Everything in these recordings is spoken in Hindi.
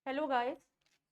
Hello guys.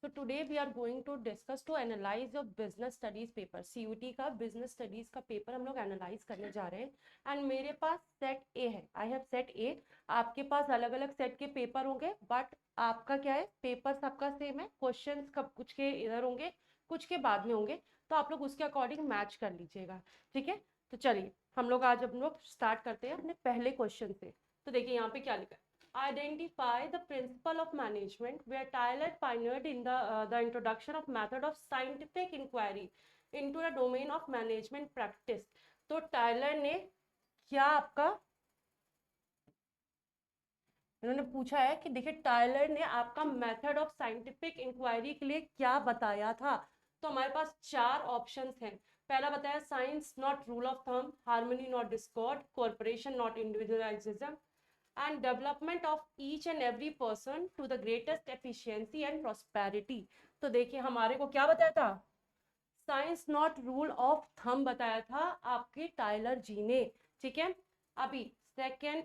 So today we are going to discuss to analyze your business studies paper. CUT का business studies का पेपर हम लोग एनालाइज करने जा रहे हैं एंड मेरे पास सेट ए है. आई हैव सेट ए. आपके पास अलग अलग सेट के पेपर होंगे बट आपका क्या है, पेपर सबका सेम है. क्वेश्चंस कब कुछ के इधर होंगे, कुछ के बाद में होंगे, तो आप लोग उसके अकॉर्डिंग मैच कर लीजिएगा. ठीक है, तो चलिए हम लोग स्टार्ट करते हैं अपने पहले क्वेश्चन से. तो देखिए यहाँ पे क्या लिखा है. Identify the principle of management where Tyler pioneered in the introduction of method of scientific inquiry into the domain of management practice. तो टायलर ने क्या आपका, इन्होंने पूछा है कि देखिए टायलर ने आपका मेथड ऑफ साइंटिफिक इंक्वायरी के लिए क्या बताया था. तो हमारे पास चार ऑप्शंस हैं. पहला बताया science not rule of thumb, harmony not Discord, cooperation not individualism and development of each and every person to the greatest efficiency and prosperity. तो देखिए हमारे को क्या बताया था, science not rule of thumb बताया था आपके टायलर जी ने. ठीक है, अभी सेकेंड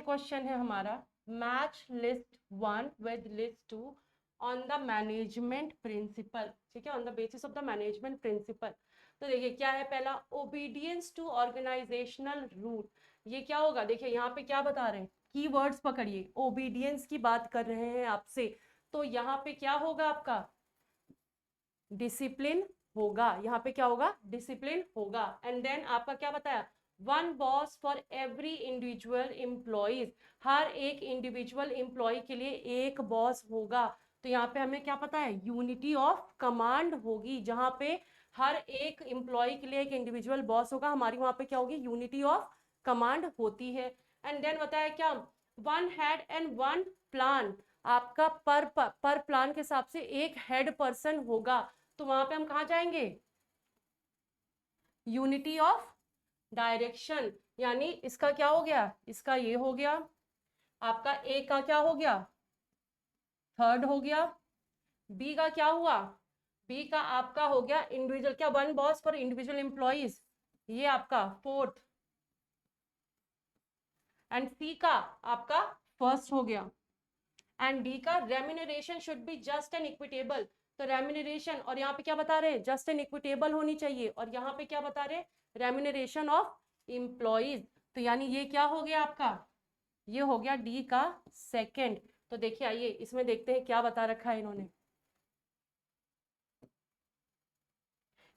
क्वेश्चन है हमारा, match list 1 with list 2 on the management principle. ठीक है, on the basis of the management principle. तो देखिए क्या है, पहला ओबीडियंस टू ऑर्गेनाइजेशनल रूल. ये क्या होगा, देखिए यहाँ पे क्या बता रहे हैं, कीवर्ड्स पकड़िए. ओबीडियंस की बात कर रहे हैं आपसे, तो यहाँ पे क्या होगा आपका, डिसिप्लिन होगा. यहाँ पे क्या होगा, डिसिप्लिन होगा. एंड देन आपका क्या बताया, one boss for every individual employees. हर एक इंडिविजुअल एम्प्लॉय के लिए एक बॉस होगा. तो यहाँ पे हमें क्या पता है, यूनिटी ऑफ कमांड होगी. जहाँ पे हर एक एम्प्लॉय के लिए एक इंडिविजुअल बॉस होगा, हमारी वहां पे क्या होगी, यूनिटी ऑफ कमांड होती है. एंड देन बताया क्या, one head and one plan. आपका पर प्लान के हिसाब से एक हेड पर्सन होगा. तो वहां पे हम कहा जाएंगे, यूनिटी ऑफ डायरेक्शन. यानी इसका क्या हो गया, इसका ये हो गया, आपका ए का क्या हो गया, थर्ड हो गया. बी का क्या हुआ, बी का आपका हो गया इंडिविजुअल, क्या one boss for individual employees, ये आपका फोर्थ. एंड सी का आपका फर्स्ट हो गया. एंड डी का remuneration should be just and equitable. तो रेम्यूनरेशन, और यहाँ पे क्या बता रहे हैं, जस्ट एंड इक्विटेबल होनी चाहिए. और यहाँ पे क्या बता रहे हैं, रेम्यूनरेशन ऑफ एम्प्लॉइज. तो यानी ये क्या हो गया आपका, ये हो गया डी का सेकंड. तो देखिए आइए इसमें देखते हैं क्या बता रखा है इन्होंने.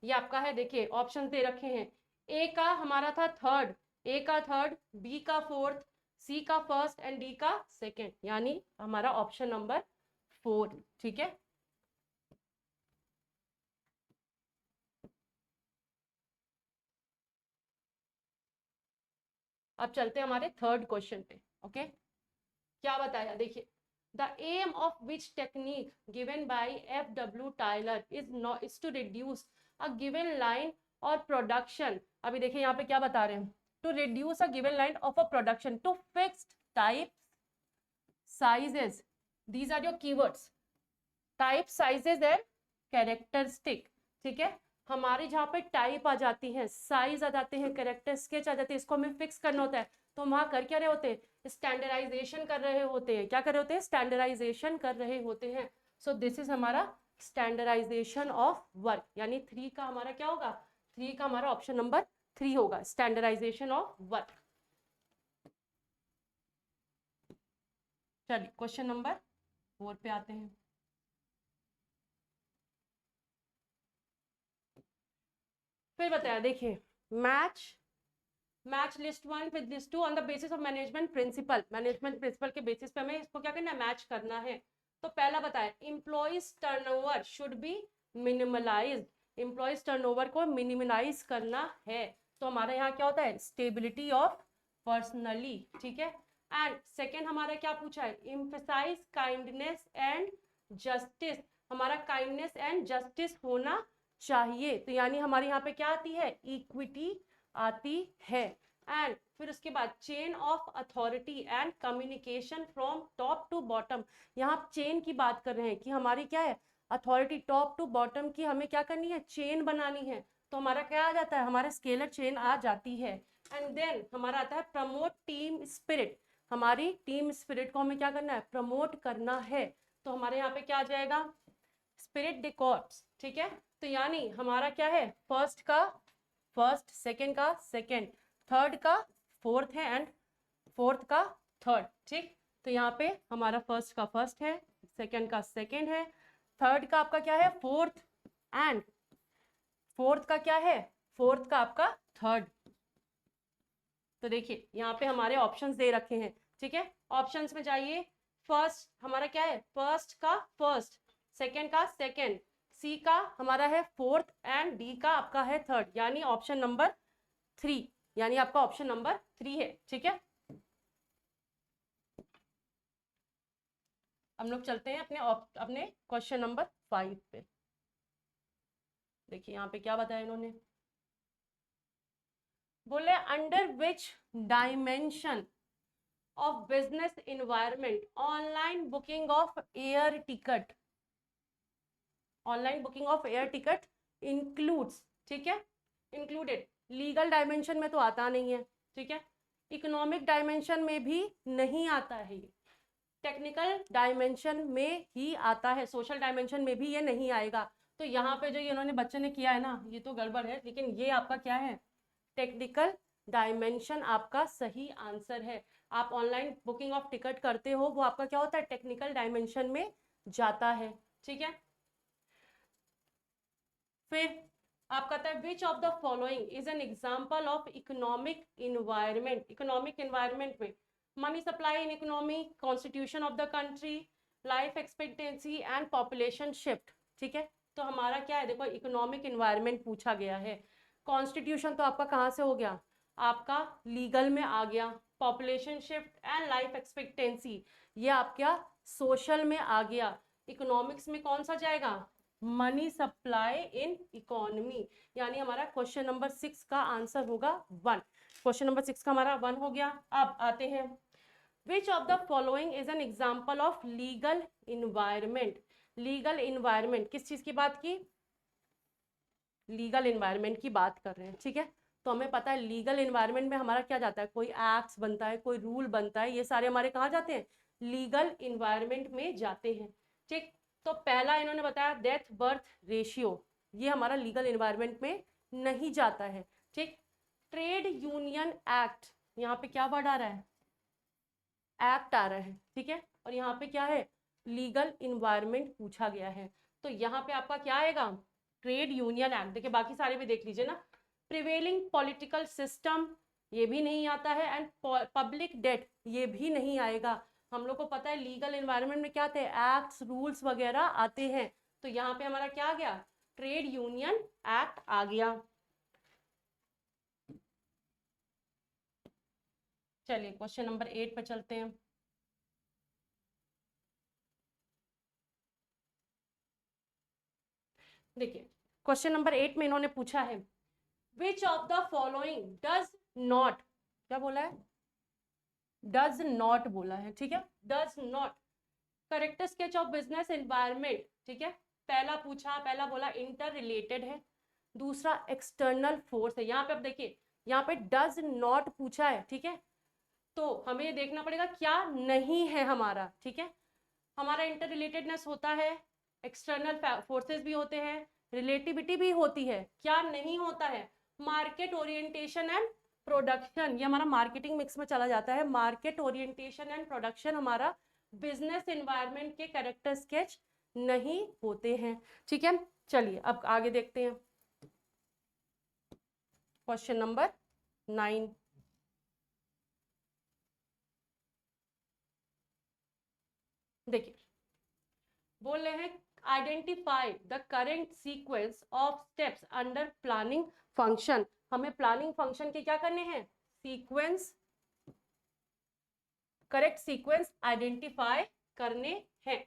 ये आपका है, देखिए ऑप्शन दे रखे हैं. ए का हमारा था थर्ड, ए का थर्ड, बी का फोर्थ, सी का फर्स्ट एंड डी का सेकंड. यानी हमारा ऑप्शन नंबर 4. ठीक है, अब चलते हैं हमारे थर्ड क्वेश्चन पे. ओके, क्या बताया, देखिए the aim of which technique given by F W. Taylor is to reduce a given line और प्रोडक्शन. अभी देखिए यहाँ पे क्या बता रहे हैं, to reduce a given line of a production to fixed type sizes. These are your keywords. Type, sizes and characteristic. ठीक है, हमारे जहाँ पे टाइप आ जाती है, साइज आ जाते हैं, कैरेक्टरिस्टिक्स आ जाते हैं, इसको हमें फिक्स करना होता है. तो वहां कर क्या रहे होते हैं, स्टैंडर्डाइजेशन कर रहे होते हैं. क्या कर रहे होते हैं, स्टैंडर्डाइजेशन कर रहे होते हैं. सो दिस इज हमारा स्टैंडर्डाइजेशन ऑफ वर्क. यानी 3 का हमारा क्या होगा, 3 का हमारा ऑप्शन नंबर 3 होगा, स्टैंडर्डाइजेशन ऑफ वर्क. चलिए क्वेश्चन नंबर 4 पे आते हैं. फिर बताया, देखिए match list 1 with list 2 on the basis of management principle. Management principle के बेसिस पे हमें इसको क्या करना है, मैच करना है. तो पहला बताया, employees turnover should be minimalized. Employees turnover को मिनिमलाइज करना है. तो हमारा यहाँ क्या होता है, स्टेबिलिटी ऑफ पर्सनली. ठीक है, एंड सेकेंड हमारा क्या पूछा है, एम्फसाइज काइंडनेस एंड जस्टिस. हमारा काइंडनेस एंड जस्टिस होना चाहिए. तो यानी हमारे यहाँ पे क्या आती है, इक्विटी आती है. एंड फिर उसके बाद chain of authority and communication from top to bottom. यहाँ चेन की बात कर रहे हैं कि हमारी क्या है, अथॉरिटी टॉप टू बॉटम की हमें क्या करनी है, चेन बनानी है. तो हमारा क्या आ जाता है, हमारा स्केलर चेन आ जाती है. एंड देन हमारा आता है प्रमोट टीम स्पिरिट. हमारी टीम स्पिरिट को हमें क्या करना है, प्रमोट करना है। तो हमारे यहाँ पे क्या आ जाएगा, स्पिरिट द कॉर्प्स, ठीक है। तो यानी हमारा क्या है, फर्स्ट का फर्स्ट, सेकंड का सेकंड, थर्ड का फोर्थ है एंड फोर्थ का थर्ड, ठीक। तो यहाँ पे हमारा फर्स्ट का फर्स्ट है, सेकंड का सेकंड है, थर्ड का आपका क्या है फोर्थ, एंड फोर्थ का क्या है, फोर्थ का आपका थर्ड। तो देखिए यहाँ पे हमारे ऑप्शंस दे रखे हैं, ठीक है। ऑप्शंस में जाइए, फर्स्ट हमारा क्या है, फर्स्ट का फर्स्ट, सेकंड का सेकंड, सी का हमारा है फोर्थ एंड डी का आपका है थर्ड, यानी ऑप्शन नंबर 3, यानी आपका ऑप्शन नंबर 3 है, ठीक है। हम लोग चलते हैं अपने क्वेश्चन नंबर 5 पे। देखिए यहाँ पे क्या बताया इन्होंने, बोले under which dimension of business environment online booking of air ticket, online booking of air ticket includes, ठीक है, इंक्लूडेड। लीगल डायमेंशन में तो आता नहीं है, ठीक है, इकोनॉमिक डायमेंशन में भी नहीं आता है, ये टेक्निकल डायमेंशन में ही आता है, सोशल डायमेंशन में भी ये नहीं आएगा। तो यहाँ पे जो ये इन्होंने बच्चे ने किया है ना, ये तो गड़बड़ है, लेकिन ये आपका क्या है, टेक्निकल डायमेंशन आपका सही आंसर है। आप ऑनलाइन बुकिंग ऑफ टिकट करते हो, वो आपका क्या होता है, टेक्निकल डायमेंशन में जाता है, ठीक है। फिर आप कहता है which of the following is an example of economic environment, economic environment में money supply in economy, constitution of the country, life expectancy and population shift, ठीक है। तो हमारा क्या है, देखो इकोनॉमिक इन्वायरमेंट पूछा गया है, कॉन्स्टिट्यूशन तो आपका कहाँ से हो गया, आपका लीगल में आ गया, population shift and life expectancy ये आपका सोशल में आ गया, इकोनॉमिक्स में कौन सा जाएगा, मनी सप्लाई इन इकोनॉमी, यानी हमारा क्वेश्चन नंबर 6 का आंसर होगा 1। क्वेश्चन नंबर 6 का हमारा 1 हो गया। अब आते हैं, which of the following is an example of legal environment, legal environment किस चीज की बात की, लीगल इन्वायरमेंट की बात कर रहे हैं, ठीक है। तो हमें पता है लीगल इन्वायरमेंट में हमारा क्या जाता है, कोई एक्ट्स बनता है, कोई रूल बनता है, ये सारे हमारे कहाँ जाते हैं, लीगल इन्वायरमेंट में जाते हैं, ठीक। तो पहला इन्होंने बताया डेथ बर्थ रेशियो, ये हमारा लीगल इन्वायरमेंट में नहीं जाता है, ठीक। ट्रेड यूनियन एक्ट, यहाँ पे क्या वर्ड आ रहा है, एक्ट आ रहा है, ठीक है। और यहाँ पे क्या है, लीगल इन्वायरमेंट पूछा गया है, तो यहाँ पे आपका क्या आएगा, ट्रेड यूनियन एक्ट। देखिए बाकी सारे भी देख लीजिए ना, प्रिवेलिंग पॉलिटिकल सिस्टम ये भी नहीं आता है, एंड पब्लिक डेट ये भी नहीं आएगा। हम लोग को पता है लीगल एनवायरनमेंट में क्या आते हैं, एक्ट्स रूल्स वगैरह आते हैं, तो यहाँ पे हमारा क्या आ गया, ट्रेड यूनियन एक्ट आ गया। चलिए क्वेश्चन नंबर 8 पे चलते हैं। देखिए क्वेश्चन नंबर 8 में इन्होंने पूछा है which of the following does not, क्या बोला है, डज नॉट बोला है, ठीक है, does not correct sketch of business environment, ठीक है। पहला पूछा, पहला बोला इंटर रिलेटेड है, दूसरा एक्सटर्नल फोर्स है। यहाँ पे अब देखिए, यहाँ पे डज नॉट पूछा है, ठीक है, तो हमें ये देखना पड़ेगा क्या नहीं है हमारा, ठीक है। हमारा इंटर रिलेटेडनेस होता है, एक्सटर्नल फोर्सेस भी होते हैं, रिलेटिविटी भी होती है, क्या नहीं होता है, मार्केट ओरिएंटेशन एंड प्रोडक्शन, ये हमारा मार्केटिंग मिक्स में चला जाता है। मार्केट ओरिएंटेशन एंड प्रोडक्शन हमारा बिजनेस एनवायरनमेंट के कैरेक्टर स्केच नहीं होते हैं, ठीक है। चलिए अब आगे देखते हैं क्वेश्चन नंबर 9। देखिए बोल रहे हैं identify the current sequence of steps under planning function. हमें प्लानिंग फंक्शन के क्या करने हैं, सीक्वेंस, करेक्ट सीक्वेंस आइडेंटिफाई करने हैं।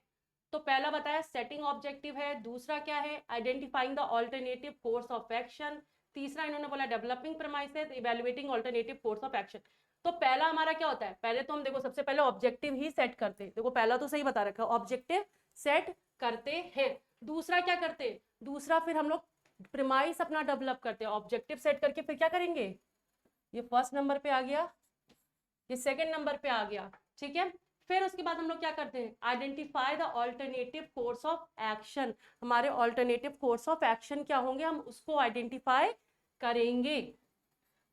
तो पहला बताया सेटिंग ऑब्जेक्टिव है, दूसरा क्या है identifying the alternative course of action, तीसरा इन्होंने बोला developing premises, evaluating alternative course of action. तो पहला हमारा क्या होता है, पहले तो हम देखो सबसे पहले ऑब्जेक्टिव ही सेट करते हैं, देखो पहला तो सही बता रखा है, ऑब्जेक्टिव सेट करते हैं। दूसरा क्या करते हैं, दूसरा फिर हम लोग प्रेमाइस अपना डेवलप करते हैं, ऑब्जेक्टिव सेट करके फिर क्या करेंगे, ये फर्स्ट नंबर पे आ गया ये सेकंड नंबर पे आ गया, ठीक है। फिर उसके बाद हम लोग क्या करते हैं, identify the alternative course of action. हमारे ऑल्टरनेटिव कोर्स ऑफ एक्शन क्या होंगे, हम उसको आइडेंटिफाई करेंगे।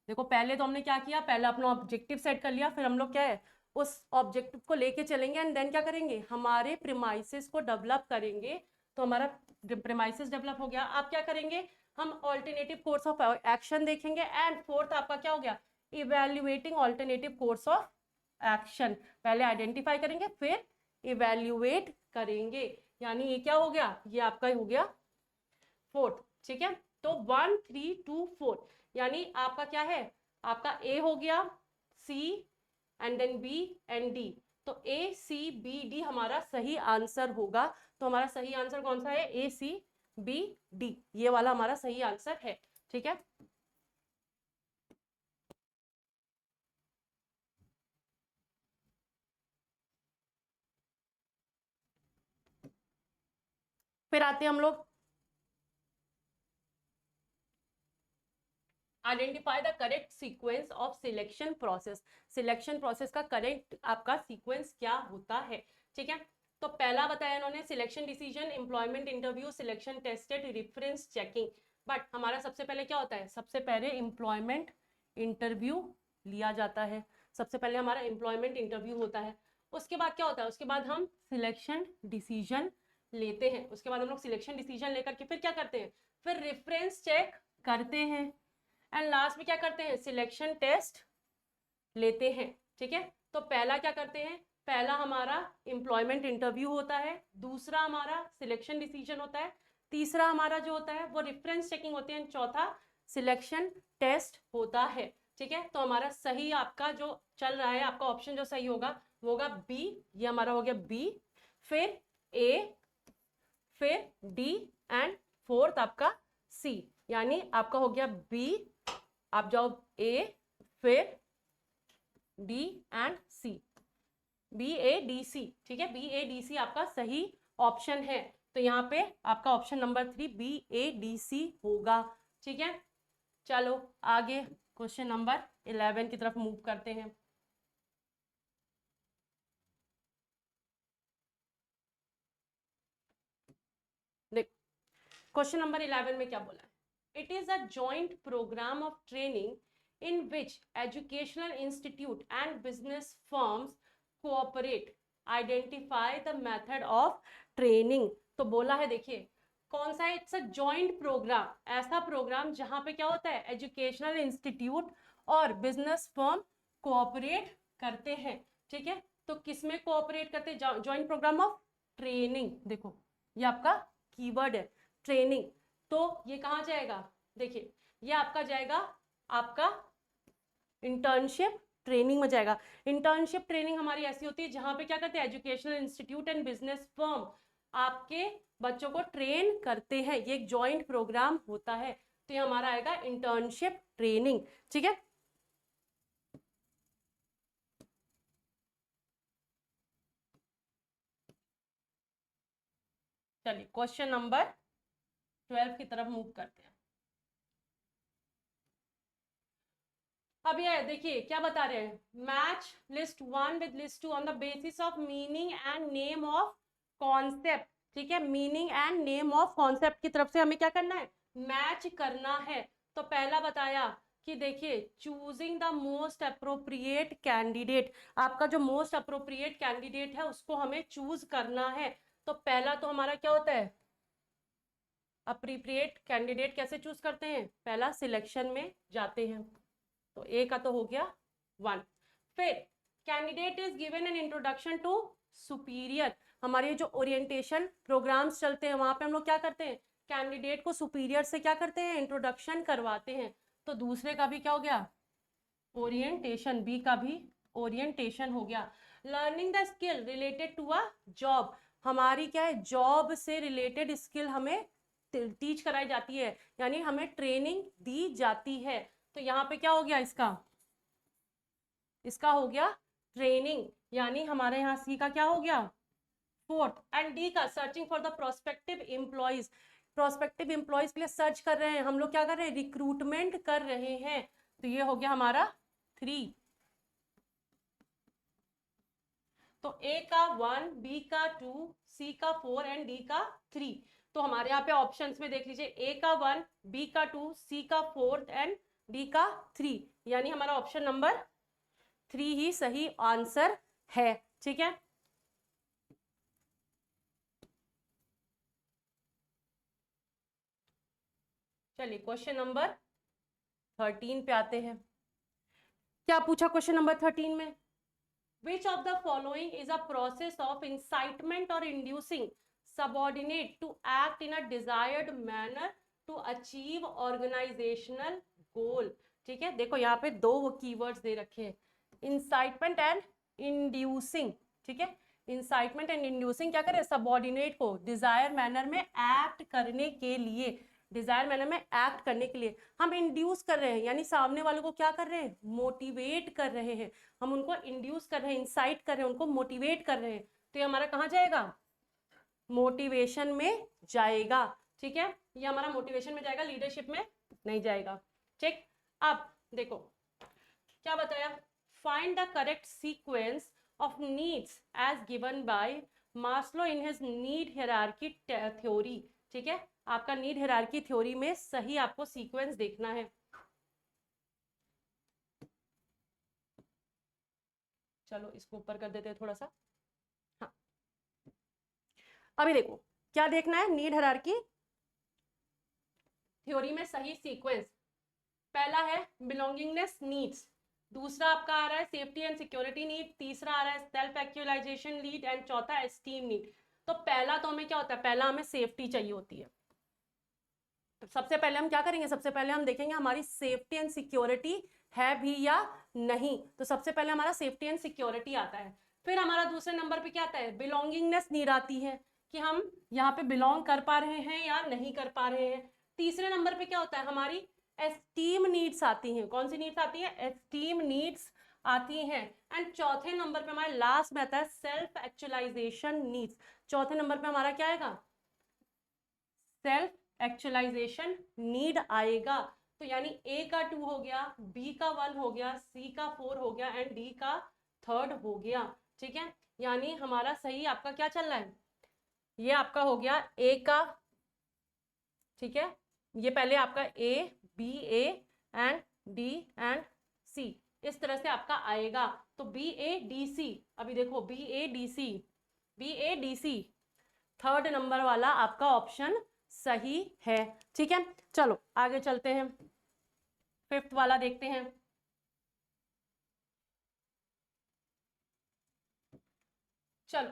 देखो पहले तो हमने क्या किया, पहले अपना ऑब्जेक्टिव सेट कर लिया, फिर हम लोग क्या है उस ऑब्जेक्टिव को लेके चलेंगे एंड देन क्या करेंगे, हमारे प्रीमाइसेस को डेवलप करेंगे। तो हमारा प्रीमाइसेस डेवलप हो गया, आप क्या करेंगे, हम ऑल्टरनेटिव कोर्स ऑफ एक्शन देखेंगे एंड फोर्थ आपका क्या हो गया, evaluating alternative course of action. पहले आइडेंटिफाई करेंगे फिर इवेल्युएट करेंगे, यानी ये क्या हो गया, ये आपका हो गया फोर्थ, ठीक है। तो 1 3 2 4 यानी आपका क्या है, आपका ए हो गया, C and then B and D. तो ए सी बी डी हमारा सही आंसर होगा। तो हमारा सही आंसर कौन सा है, ए सी बी डी, ये वाला हमारा सही आंसर है, ठीक है। फिर आते हैं हम लोग, identify the correct sequence of selection process. Selection process का करेक्ट आपका सीक्वेंस क्या होता है, ठीक है। तो पहला बताया इन्होंने selection decision, employment interview, selection tested, reference checking. But हमारा सबसे पहले क्या होता है, सबसे पहले एम्प्लॉयमेंट इंटरव्यू लिया जाता है, सबसे पहले हमारा एम्प्लॉयमेंट इंटरव्यू होता है। उसके बाद क्या होता है, उसके बाद हम सिलेक्शन डिसीजन लेते हैं। उसके बाद हम लोग सिलेक्शन डिसीजन लेकर के फिर क्या करते हैं, फिर रेफरेंस चेक करते हैं एंड लास्ट में क्या करते हैं, सिलेक्शन टेस्ट लेते हैं, ठीक है। तो पहला क्या करते हैं, पहला हमारा एम्प्लॉयमेंट इंटरव्यू होता है, दूसरा हमारा सिलेक्शन डिसीजन होता है, तीसरा हमारा जो होता है वो रेफरेंस चेकिंग होती है, चौथा सिलेक्शन टेस्ट होता है, ठीक है। तो हमारा सही आपका जो चल रहा है, आपका ऑप्शन जो सही होगा वो होगा बी, ये हमारा हो गया बी, फिर ए, फिर डी एंड फोर्थ आपका सी, यानी आपका हो गया बी, आप जाओ ए, फिर D and C, B A D C, ठीक है। बी ए डी सी आपका सही ऑप्शन है। तो यहाँ पे आपका option number 3 B A D C होगा, ठीक है। चलो आगे क्वेश्चन नंबर 11 की तरफ मूव करते हैं। देख क्वेश्चन नंबर 11 में क्या बोला है, it is a joint programme of training in which educational institute and business firms cooperate, identify the method of training. तो बोला है देखिए कौन सा है, इट्स अ जॉइंट प्रोग्राम, ऐसा प्रोग्राम जहां पे क्या होता है, एजुकेशनल इंस्टीट्यूट और बिजनेस फर्म कोऑपरेट करते हैं, ठीक है। तो किसमें कोऑपरेट करते हैं, जॉइंट प्रोग्राम ऑफ ट्रेनिंग। देखो ये आपका कीवर्ड है ट्रेनिंग, तो ये कहाँ जाएगा, देखिए ये आपका जाएगा आपका इंटर्नशिप ट्रेनिंग में जाएगा। इंटर्नशिप ट्रेनिंग हमारी ऐसी होती है जहां पे क्या करते हैं, educational institute and business firm आपके बच्चों को ट्रेन करते हैं, ये एक जॉइंट प्रोग्राम होता है। तो ये हमारा आएगा इंटर्नशिप ट्रेनिंग, ठीक है। चलिए क्वेश्चन नंबर 12 की तरफ मूव करते हैं। अब ये देखिए क्या बता रहे हैं, match list 1 with list 2 on the basis of meaning and name of concept, ठीक है। Meaning and name of concept की तरफ से हमें क्या करना है, मैच करना है। तो पहला बताया कि देखिए choosing the most appropriate candidate, आपका जो मोस्ट अप्रोप्रिएट कैंडिडेट है उसको हमें चूज करना है। तो पहला तो हमारा क्या होता है, अप्रोप्रिएट कैंडिडेट कैसे चूज करते हैं, पहला सिलेक्शन में जाते हैं। तो ए का तो हो गया 1। फिर candidate is given an introduction to superior, हमारे जो ओरिएंटेशन प्रोग्राम्स चलते हैं वहां पे हम लोग क्या करते हैं, कैंडिडेट को सुपीरियर से क्या करते हैं, इंट्रोडक्शन करवाते हैं। तो दूसरे का भी क्या हो गया, ओरिएंटेशन, बी का भी ओरिएंटेशन हो गया। Learning the skill related to a job, हमारी क्या है, जॉब से रिलेटेड स्किल हमें टीच कराई जाती है, यानी हमें ट्रेनिंग दी जाती है। तो यहाँ पे क्या हो गया, इसका हो गया ट्रेनिंग, यानी हमारे यहाँ सी का क्या हो गया 4th। एंड डी का searching for the prospective employees, prospective employees के लिए सर्च कर रहे हैं हम लोग, क्या कर रहे हैं, रिक्रूटमेंट कर रहे हैं। तो ये हो गया हमारा 3। तो ए का 1, बी का 2, सी का 4 एंड डी का 3। तो हमारे यहाँ पे ऑप्शंस में देख लीजिए, ए का 1, बी का 2, सी का 4 एंड डी का 3, यानी हमारा ऑप्शन नंबर 3 ही सही आंसर है। ठीक है, चलिए क्वेश्चन नंबर 13 पे आते हैं। क्या पूछा क्वेश्चन नंबर 13 में? Which of the following is a process of incitement or inducing subordinate to act in a desired manner to achieve organizational goal? ठीक है, देखो यहाँ पे दो कीवर्ड्स दे रखे हैं, इंसाइटमेंट एंड इंड्यूसिंग। ठीक है, इंसाइटमेंट एंड इंड्यूसिंग क्या करे, सबॉर्डिनेट को डिजायर मैनर में एक्ट करने के लिए, डिजायर मैनर में एक्ट करने के लिए हम इंड्यूस कर रहे हैं, यानी सामने वालों को क्या कर रहे हैं, मोटिवेट कर रहे हैं। हम उनको इंड्यूस कर रहे हैं, इंसाइट कर रहे हैं, उनको मोटिवेट कर रहे हैं। तो ये हमारा कहाँ जाएगा, मोटिवेशन में जाएगा। ठीक है, ये हमारा मोटिवेशन में जाएगा, लीडरशिप में नहीं जाएगा। ठीक, अब देखो क्या बताया, find the correct sequence of needs as given by Maslow in his need hierarchy theory. ठीक है, आपका नीड हायरार्की थ्योरी में सही आपको सीक्वेंस देखना है। चलो इसको ऊपर कर देते हैं थोड़ा सा। हाँ, अभी देखो क्या देखना है, नीड हायरार्की थ्योरी में सही सीक्वेंस। पहला है बिलोंगिंगनेस नीड्स, दूसरा आपका आ रहा है सेफ्टी एंड सिक्योरिटी नीड, तीसरा आ रहा है सेल्फ एक्चुअलाइजेशन नीड एंड चौथा एस्टीम नीड। तो पहला तो हमें क्या होता है, पहला हमें सेफ्टी चाहिए होती है। तो सबसे पहले हम क्या करेंगे, सबसे पहले हम देखेंगे हमारी सेफ्टी एंड सिक्योरिटी है भी या नहीं। तो सबसे पहले हमारा सेफ्टी एंड सिक्योरिटी आता है। फिर हमारा दूसरे नंबर पे क्या आता है, बिलोंगिंगनेस नीड आती है कि हम यहाँ पे बिलोंग कर पा रहे हैं या नहीं कर पा रहे हैं। तीसरे नंबर पे क्या होता है, हमारी एस्टीम नीड्स आती हैं। कौन सी नीड्स आती है, एस्टीम नीड्स आती हैं। एंड चौथे नंबर पे हमारे लास्ट में आता है सेल्फ एक्चुअलाइजेशन नीड्स। चौथे नंबर पे हमारा क्या आएगा, सेल्फ एक्चुअलाइजेशन नीड आएगा। तो यानी ए का 2 हो गया, बी का 1 हो गया, सी का 4 हो गया एंड डी का 3 हो गया। ठीक है, यानी हमारा सही आपका क्या चल रहा है, ये आपका हो गया ए का। ठीक है, ये पहले आपका A B A and D and C, इस तरह से आपका आएगा। तो बी ए डी सी, अभी देखो B A D C, B A D C, third number वाला आपका ऑप्शन सही है। ठीक है, चलो आगे चलते हैं, फिफ्थ वाला देखते हैं। चलो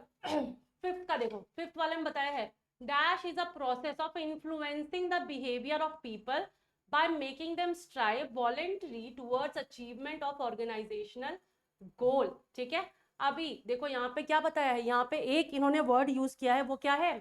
फिफ्थ का देखो, फिफ्थ वाले में बताया है dash is a process of influencing the behaviour of people by making them strive voluntarily towards achievement of organizational goal। ठीक है, अभी देखो यहाँ पे क्या बताया है, यहाँ पे एक इन्होंने वर्ड यूज किया है, वो क्या है,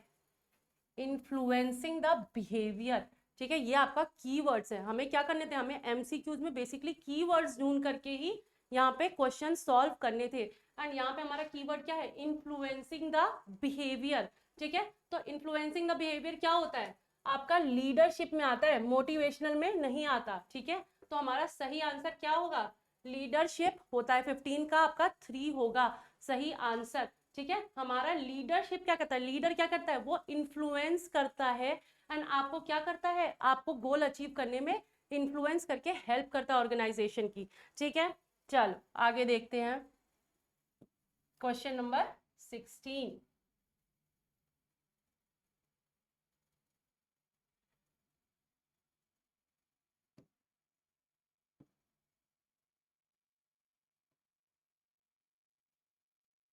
इन्फ्लुएंसिंग द बिहेवियर। ठीक है, ये आपका कीवर्ड्स है। हमें क्या करने थे, हमें एमसीक्यूज में बेसिकली कीवर्ड्स ढूंढ करके ही यहाँ पे क्वेश्चन सॉल्व करने थे। एंड यहाँ पे हमारा कीवर्ड क्या है, इन्फ्लुएंसिंग द बिहेवियर। ठीक है, तो इन्फ्लुएंसिंग द बिहेवियर क्या होता है, आपका लीडरशिप में आता है, मोटिवेशनल में नहीं आता। ठीक है, तो हमारा सही आंसर क्या होगा, लीडरशिप होता है। 15 का आपका 3 होगा सही आंसर। ठीक है, हमारा लीडरशिप क्या करता है, लीडर क्या करता है, वो इन्फ्लुएंस करता है एंड आपको क्या करता है, आपको गोल अचीव करने में इन्फ्लुएंस करके हेल्प करता है ऑर्गेनाइजेशन की। ठीक है, चलो आगे देखते हैं क्वेश्चन नंबर 16।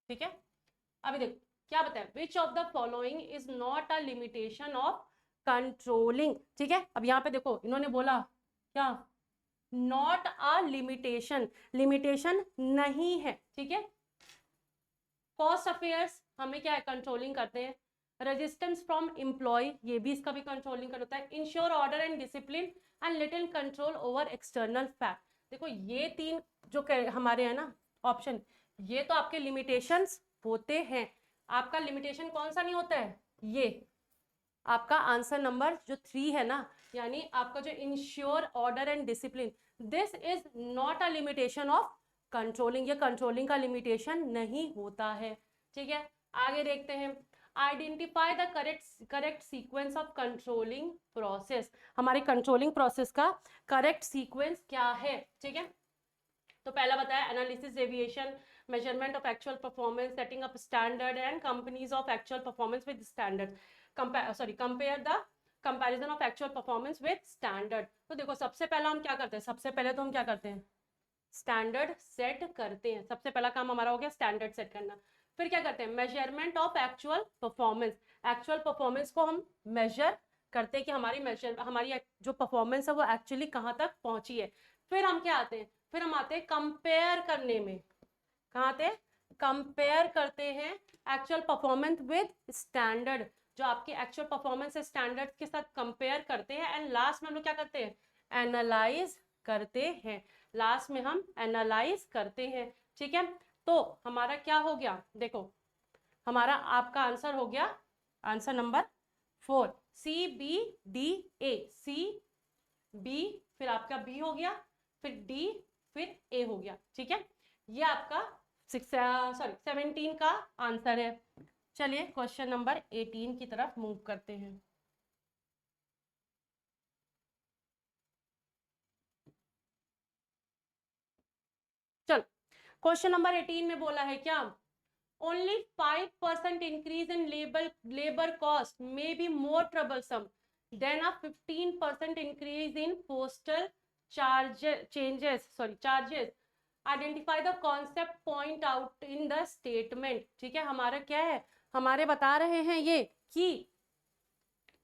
ठीक है, अभी देखो क्या बताया, विच of the following is not a limitation of controlling. ठीक है, अब यहाँ पे देखो इन्होंने बोला क्या, नॉट अ लिमिटेशन, लिमिटेशन नहीं है। ठीक है, कॉस्ट अफेयर्स हमें क्या है, कंट्रोलिंग करते हैं। रेजिस्टेंस फ्रॉम एम्प्लॉय, ये भी इसका भी कंट्रोलिंग कर होता है। Ensure order and discipline and little control over external fact. देखो ये तीन जो हमारे है ना ऑप्शन, ये तो आपके लिमिटेशंस होते हैं। आपका लिमिटेशन कौन सा नहीं होता है, ये आपका आंसर नंबर जो 3 है ना, यानी आपका जो ensure order and discipline, this is not a limitation of controlling, ये कंट्रोलिंग का लिमिटेशन नहीं होता है। ठीक है, आगे देखते हैं, identify the correct sequence of controlling process, हमारे कंट्रोलिंग प्रोसेस का करेक्ट सीक्वेंस क्या है, ठीक है। तो पहला बताया analysis deviation, measurement of actual performance, setting up standard and companies of actual performance with standard, compare the comparison of actual performance with standard. तो देखो सबसे पहला हम क्या करते हैं, सबसे पहले तो हम क्या करते हैं, स्टैंडर्ड सेट करते हैं, सबसे पहला काम हमारा हो गया स्टैंडर्ड सेट करना। फिर क्या करते हैं, measurement of actual performance, actual performance को हम मेजर करते हैं कि हमारी जो परफॉर्मेंस है वो एक्चुअली कहाँ तक पहुंची है। फिर हम क्या आते हैं, फिर हम आते हैं कंपेयर करने में, कहाँ आते हैं, कंपेयर करते हैं एक्चुअल परफॉर्मेंस विद स्टैंडर्ड, जो आपकी एक्चुअल परफॉर्मेंस है स्टैंडर्ड के साथ कंपेयर करते हैं। एंड लास्ट में हम लोग क्या करते हैं, एनालाइज करते हैं, लास्ट में हम एनालाइज करते हैं, ठीक है। तो हमारा क्या हो गया, देखो हमारा आपका आंसर हो गया, answer number 4, C B D A, C B फिर आपका बी हो गया, फिर डी फिर ए हो गया, ठीक है। ये आपका 17 का आंसर है। चलिए क्वेश्चन नंबर 18 की तरफ मूव करते हैं। चल क्वेश्चन नंबर 18 में बोला है क्या, only 5% increase in labour cost may be more troublesome than a 15% increase in postal charges, identify the concept point out in the statement, ठीक है। हमारा क्या है, हमारे बता रहे हैं ये कि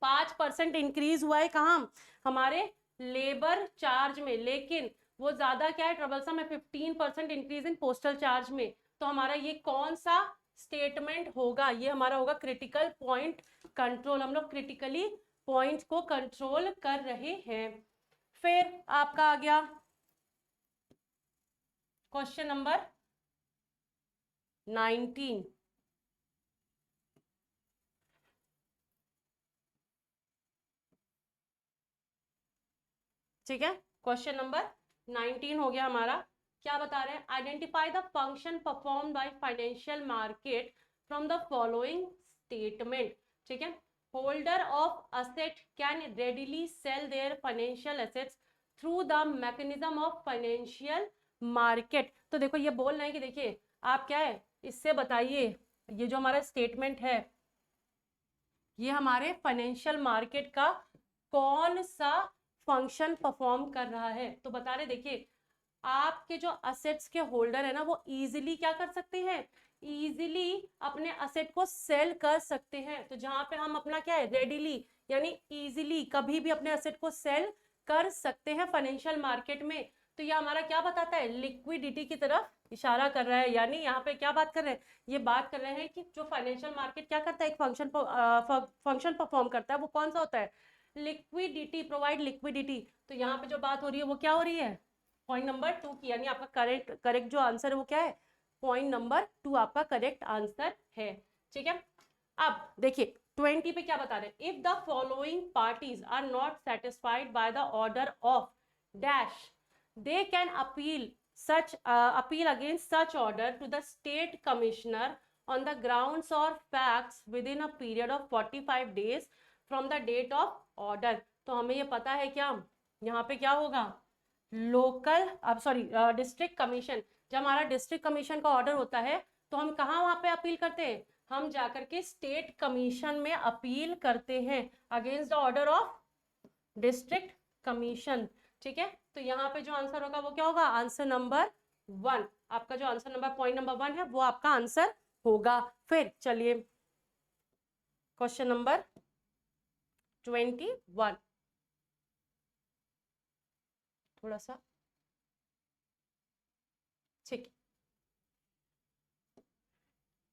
5% इंक्रीज हुआ है कहाँ, हमारे लेबर चार्ज में, लेकिन वो ज्यादा क्या है, ट्रबलसम है 15% इंक्रीज इन पोस्टल चार्ज में। तो हमारा ये कौन सा स्टेटमेंट होगा, ये हमारा होगा क्रिटिकल पॉइंट कंट्रोल, हम लोग क्रिटिकली पॉइंट को कंट्रोल कर रहे हैं। फिर आपका आ गया क्वेश्चन नंबर 19, ठीक है। क्वेश्चन नंबर 19 हो गया हमारा, क्या बता रहे हैं, identify the function perform by financial market from the following statement, ठीक है। Holder of asset can readily sell their financial assets through the mechanism of financial market. तो देखो ये बोल रहे हैं कि देखिए आप क्या है, इससे बताइए ये जो हमारा स्टेटमेंट है ये हमारे फाइनेंशियल मार्केट का कौन सा फंक्शन परफॉर्म कर रहा है। तो बता रहे देखिए आपके जो असेट्स के होल्डर है ना वो इजीली क्या कर सकते हैं, इजीली अपने असेट को सेल कर सकते हैं। तो जहां पे हम अपना क्या है, रेडिली यानी इजीली कभी भी अपने असेट को सेल कर सकते हैं फाइनेंशियल मार्केट में। तो ये हमारा क्या बताता है, लिक्विडिटी की तरफ इशारा कर रहा है। यानी यहाँ पे क्या बात कर रहे हैं, ये बात कर रहे हैं कि जो फाइनेंशियल मार्केट क्या करता है, एक फंक्शन परफॉर्म करता है, वो कौन सा होता है, लिक्विडिटी, प्रोवाइड लिक्विडिटी। तो यहाँ पे जो बात हो रही है वो क्या हो रही है, पॉइंट नंबर 2 की, यानी आपका करेक्ट जो आंसर है वो क्या है, पॉइंट नंबर 2 आपका करेक्ट आंसर है, ठीक है। अब देखिए 20 पे क्या बता रहे हैं, if the following parties are not satisfied by the order of dash they can appeal against such order to the state commissioner on the grounds or facts within a period of 45 days from the date of order। तो हमें ये पता है क्या, यहाँ पे क्या होगा, लोकल अब सॉरी डिस्ट्रिक्ट कमीशन, जब हमारा डिस्ट्रिक्ट कमीशन का ऑर्डर होता है तो हम कहाँ वहां पे अपील करते हैं, हम जाकर के स्टेट कमीशन में अपील करते हैं against the order of district commission, ठीक है। तो यहाँ पे जो आंसर होगा वो क्या होगा, आंसर नंबर 1, आपका जो आंसर नंबर पॉइंट नंबर 1 है वो आपका आंसर होगा। फिर चलिए क्वेश्चन नंबर 21, थोड़ा सा ठीक,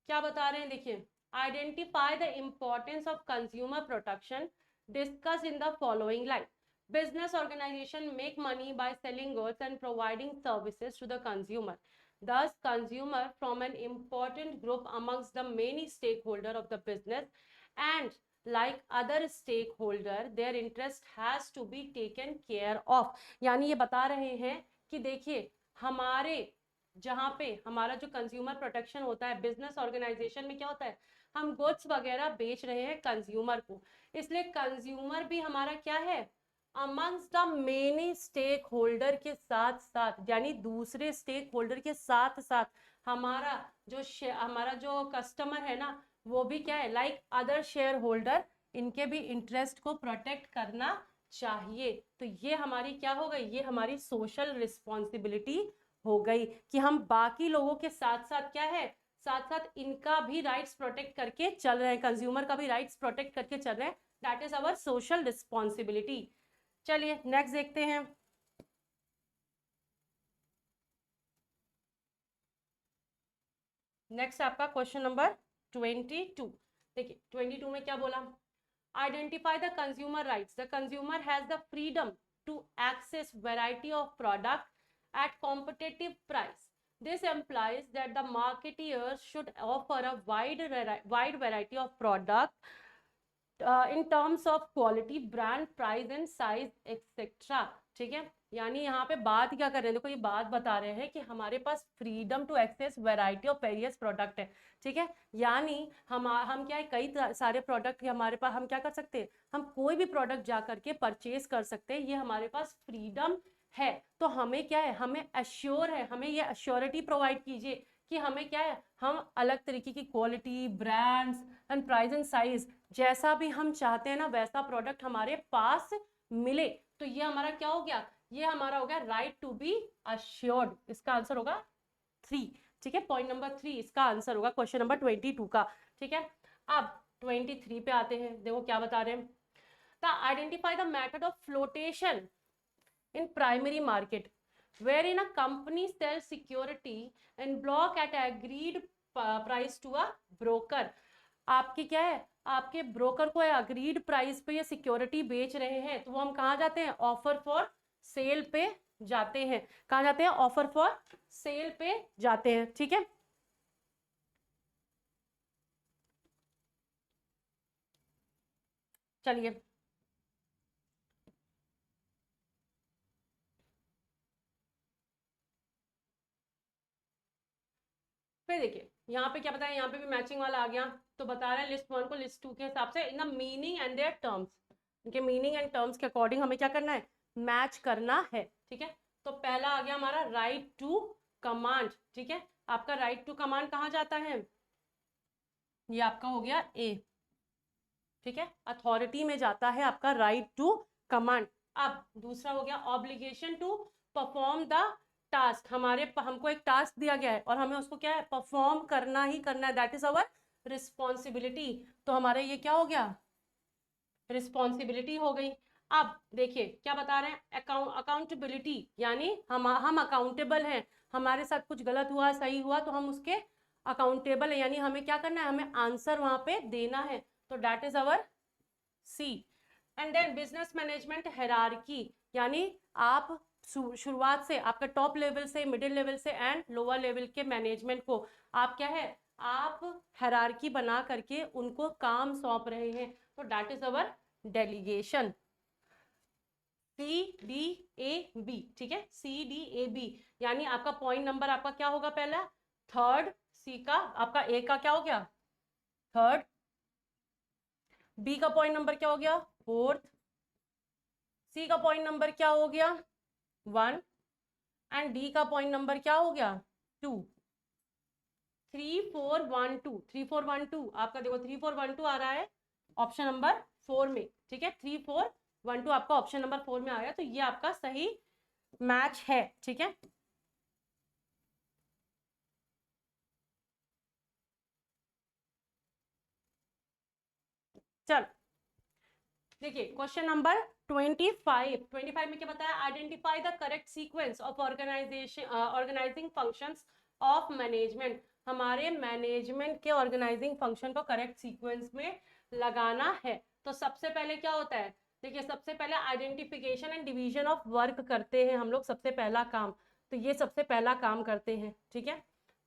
क्या बता रहे हैं देखिए, identify the importance of consumer protection discuss in the following line, business organization make money by selling goods and providing services to the consumer, thus consumer from an important group amongst the many stakeholder of the business, and like other stakeholder their interest has to be taken care of। यानी ये बता रहे हैं कि देखिए हमारे जहाँ पे हमारा जो कंज्यूमर प्रोटेक्शन होता है, बिजनेस ऑर्गेनाइजेशन में क्या होता है, हम गुड्स वगैरह बेच रहे हैं कंज्यूमर को, इसलिए कंज्यूमर भी हमारा क्या है, amongst the many stake holder के साथ साथ, यानी दूसरे स्टेक होल्डर के साथ साथ हमारा हमारा जो कस्टमर है ना, वो भी क्या है, लाइक अदर शेयर होल्डर, इनके भी इंटरेस्ट को प्रोटेक्ट करना चाहिए। तो ये हमारी क्या हो गई, ये हमारी सोशल रिस्पॉन्सिबिलिटी हो गई कि हम बाकी लोगों के साथ साथ क्या है, साथ साथ इनका भी राइट्स प्रोटेक्ट करके चल रहे हैं, कंज्यूमर का भी राइट्स प्रोटेक्ट करके चल रहे हैं। That is our social responsibility. चलिए नेक्स्ट देखते हैं। नेक्स्ट आपका क्वेश्चन नंबर 22। देखिए 22 में क्या बोला, identify the consumer rights. The consumer has the freedom to access variety of product at competitive price. This implies that the marketeers should offer a wide variety of product in terms of quality, brand, price and size etc. ठीक है, यानी यहाँ पे बात क्या कर रहे हैं, देखो ये बात बता रहे हैं कि हमारे पास freedom to access variety of various product है। ठीक है, यानी हम क्या है, कई सारे प्रोडक्ट हमारे पास, हम क्या कर सकते हैं, हम कोई भी प्रोडक्ट जा करके परचेज कर सकते हैं, ये हमारे पास फ्रीडम है। तो हमें क्या है, हमें अश्योर है, हमें ये अश्योरिटी प्रोवाइड कीजिए कि हमें क्या है, हम अलग तरीके की quality, brands and price and size, जैसा भी हम चाहते हैं ना वैसा प्रोडक्ट हमारे पास मिले। तो ये हमारा क्या हो गया, ये हमारा हो गया राइट टू बी अश्योर्ड। इसका आंसर होगा 3। ठीक है, पॉइंट नंबर 3 इसका आंसर होगा क्वेश्चन नंबर 22 का। ठीक है, अब 23 पे आते हैं। देखो क्या बता रहे हैं, the identify the method of flotation in primary market wherein a company sells security and block at agreed price to a broker। आपकी क्या है, आपके ब्रोकर को अग्रीड प्राइस पे ये सिक्योरिटी बेच रहे हैं, तो वो हम कहाँ जाते हैं, ऑफर फॉर सेल पे जाते हैं। कहाँ जाते हैं, ऑफर फॉर सेल पे जाते हैं। ठीक है, चलिए फिर देखिए यहाँ पे क्या बताया, यहाँ पे भी मैचिंग वाला आ गया। तो बता रहा है लिस्ट 1 को लिस्ट 2 के हिसाब से in the meaning and their terms, इनके मीनिंग एंड टर्म्स के अकॉर्डिंग हमें क्या करना है, मैच करना है। ठीक है, तो पहला आ गया हमारा राइट टू कमांड। ठीक है, आपका राइट टू कमांड कहाँ जाता है, ये आपका हो गया ए। ठीक है, अथॉरिटी में जाता है आपका राइट टू कमांड। अब दूसरा हो गया obligation to perform the task. हमको एक टास्क दिया गया है और हमें उसको क्या है, परफॉर्म करना ही करना है, दैट इज अवर रिस्पॉन्सिबिलिटी। तो हमारे ये क्या हो गया, रिस्पॉन्सिबिलिटी हो गई। अब देखिए क्या बता रहे हैं, अकाउंटेबिलिटी, यानी हम अकाउंटेबल हैं, हमारे साथ कुछ गलत हुआ सही हुआ तो हम उसके अकाउंटेबल है, यानी हमें क्या करना है, हमें आंसर वहां पे देना है। तो that is our C. And then business management hierarchy, यानी आप शुरुआत से आपका टॉप लेवल से, मिडिल लेवल से एंड लोअर लेवल के मैनेजमेंट को आप क्या है, आप हायरार्की बना करके उनको काम सौंप रहे हैं। तो that is our delegation. CDAB। ठीक है, CDAB, यानी आपका पॉइंट नंबर आपका क्या होगा, पहला थर्ड, सी का आपका ए का क्या हो गया, थर्ड, बी का पॉइंट नंबर क्या हो गया, फोर्थ, सी का पॉइंट नंबर क्या हो गया, 1 एंड डी का पॉइंट नंबर क्या हो गया, 2। 3 4 1 2, 3 4 1 2 आपका देखो 3 4 1 2 आ रहा है ऑप्शन नंबर 4 में। ठीक है, 3 4 1 2 आपका ऑप्शन नंबर 4 में आ गया, तो ये आपका सही मैच है। ठीक है, चल देखिए क्वेश्चन नंबर 25 में क्या बताया, identify the correct sequence of organising functions of management. हमारे मैनेजमेंट के ऑर्गेनाइजिंग फंक्शन को करेक्ट सीक्वेंस में लगाना है। तो सबसे पहले क्या होता है, देखिए सबसे पहले identification and division of work करते हैं हम लोग, सबसे पहला काम। तो ये सबसे पहला काम करते हैं। ठीक है,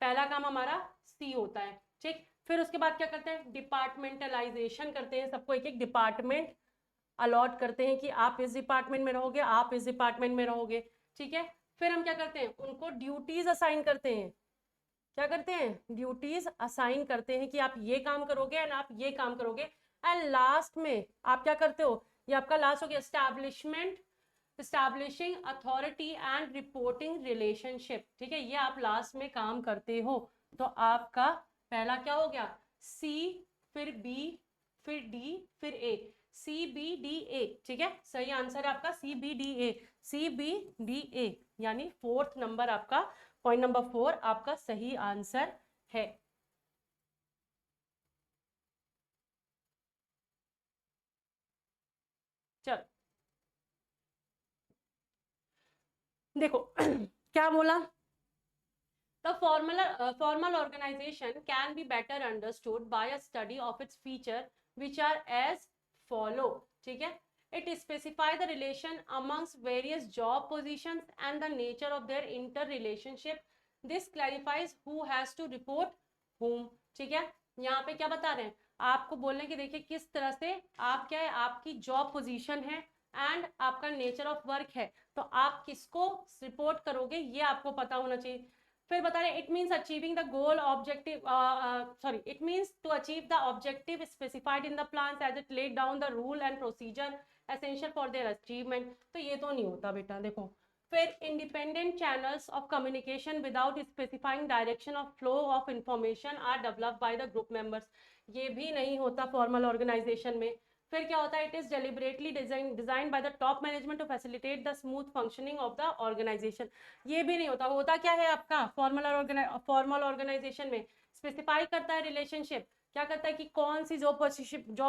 पहला काम हमारा सी होता है। ठीक, फिर उसके बाद क्या करते हैं, डिपार्टमेंटलाइजेशन करते हैं, सबको एक एक डिपार्टमेंट अलॉट करते हैं कि आप इस डिपार्टमेंट में रहोगे, आप इस डिपार्टमेंट में रहोगे। ठीक है, फिर हम क्या करते हैं, उनको ड्यूटीज असाइन करते हैं। क्या करते हैं, ड्यूटीज असाइन करते हैं कि आप ये काम करोगे एंड आप ये काम करोगे। एंड लास्ट में आप क्या करते हो, ये आपका लास्ट हो गया establishing authority and reporting relationship. ठीक है, ये आप लास्ट में काम करते हो। तो आपका पहला क्या हो गया, सी, फिर बी, फिर डी, फिर ए, सी बी डी ए। ठीक है, सही आंसर है आपका C B D A, C B D A, यानी फोर्थ नंबर आपका, पॉइंट नंबर 4 आपका सही आंसर है। चलो देखो क्या बोला, the formal organization can be better understood by a study of its feature which are as follow। ठीक है, it specify the relation amongst various job positions and the nature of their interrelationship। this clarifies who has to report whom। ठीक है, यहाँ पे क्या बता रहे हैं, आपको बोलने की देखिए किस तरह से आप क्या है, आपकी जॉब पोजीशन है एंड आपका नेचर ऑफ वर्क है, तो आप किसको रिपोर्ट करोगे ये आपको पता होना चाहिए। फिर बता रहे it means achieving the goal objective, sorry it means to achieve the objective specified in the plan as it laid down the rule and procedure essential for their achievement. तो ये तो नहीं होता बेटा, देखो। फिर independent channels of communication without specifying direction of flow of information are developed by the group members. ये भी नहीं होता फॉर्मल ऑर्गेनाइजेशन में। फिर क्या होता है, it is deliberately design by the top management to facilitate the smooth functioning of the organisation. ये भी नहीं होता। होता क्या है आपका फॉर्मल ऑर्गेनाइजेशन में स्पेसिफाई करता है रिलेशनशिप, क्या करता है कि कौन सी जॉब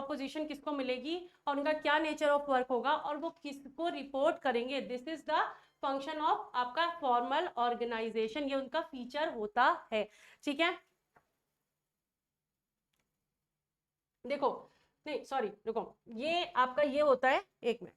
पोजीशन किसको मिलेगी और उनका क्या नेचर ऑफ वर्क होगा और वो किसको रिपोर्ट करेंगे। This is the function of आपका फॉर्मल ऑर्गेनाइजेशन, ये उनका फीचर होता है। ठीक है, देखो नहीं सॉरी रुको, ये आपका ये होता है, एक मिनट,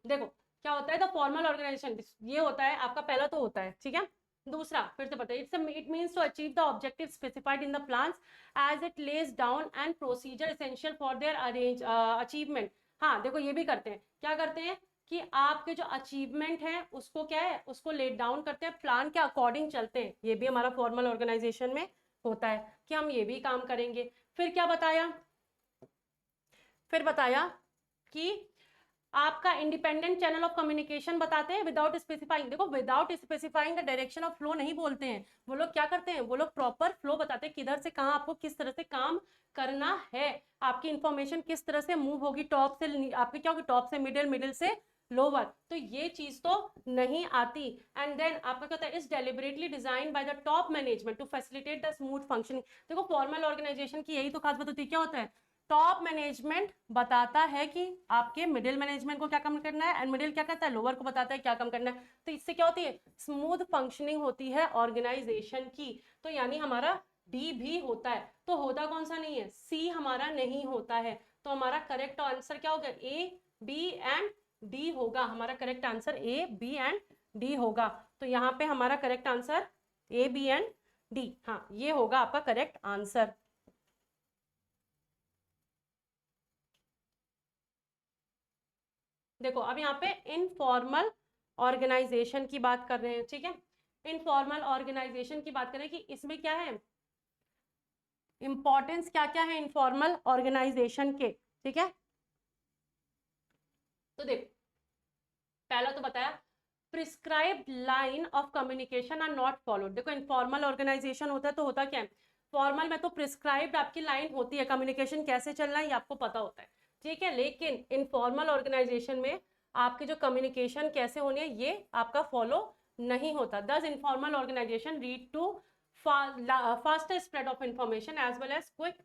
देखो क्या होता है द फॉर्मल ऑर्गेनाइजेशन, ये होता है आपका, पहला तो होता है। ठीक है, दूसरा फिर से बताइए, it means to achieve the objective specified in the plans as it lays down and procedure essential for their achievement. हाँ देखो ये भी करते हैं, क्या करते हैं कि आपके जो अचीवमेंट है उसको क्या है, उसको लेट डाउन करते हैं, प्लान के अकॉर्डिंग चलते हैं। ये भी हमारा फॉर्मल ऑर्गेनाइजेशन में होता है कि हम ये भी काम करेंगे। फिर क्या बताया, फिर बताया कि आपका इंडिपेंडेंट चैनल ऑफ कम्युनिकेशन बताते हैं विदाउट स्पेसिफाइंग। देखो without specifying the direction of flow नहीं बोलते हैं, वो लोग क्या करते हैं, वो लोग प्रॉपर फ्लो बताते हैं, किधर से कहाँ आपको किस तरह से काम करना है, आपकी इंफॉर्मेशन किस तरह से मूव होगी, टॉप से आपकी क्या होगी, टॉप से मिडिल, मिडिल से लोअर। तो ये चीज तो नहीं आती। एंड देन आपका क्या होता है, is deliberately design by the top management to facilitate the smooth functioning. देखो फॉर्मल ऑर्गेनाइजेशन की यही तो खास बात होती है, क्या होता है, टॉप मैनेजमेंट बताता है कि आपके मिडिल मैनेजमेंट को क्या काम करना है एंड मिडिल क्या कहता है, लोअर को बताता है क्या काम करना है। तो इससे क्या होती है, स्मूथ फंक्शनिंग होती है ऑर्गेनाइजेशन की। तो यानी हमारा डी भी होता है, तो होता कौन सा नहीं है, सी हमारा नहीं होता है। तो हमारा करेक्ट आंसर क्या होगा, ए बी एंड डी होगा। हमारा correct answer A B and D होगा। तो यहाँ पे हमारा correct answer A B and D, हाँ ये होगा आपका करेक्ट आंसर। देखो अब यहाँ पे इनफॉर्मल ऑर्गेनाइजेशन की बात कर रहे हैं। ठीक है, इनफॉर्मल ऑर्गेनाइजेशन की बात करें कि इसमें क्या है, इंपॉर्टेंस क्या क्या है इनफॉर्मल ऑर्गेनाइजेशन के। ठीक है, तो देखो पहला तो बताया prescribed line of communication are not followed. देखो इनफॉर्मल ऑर्गेनाइजेशन होता है तो होता क्या है, फॉर्मल में तो प्रिस्क्राइब्ड आपकी लाइन होती है, कम्युनिकेशन कैसे चलना है ये आपको पता होता है। ठीक है, लेकिन इनफॉर्मल ऑर्गेनाइजेशन में आपकी जो कम्युनिकेशन कैसे होनी है ये आपका फॉलो नहीं होता। Thus informal organisation lead to faster spread of information as well as quick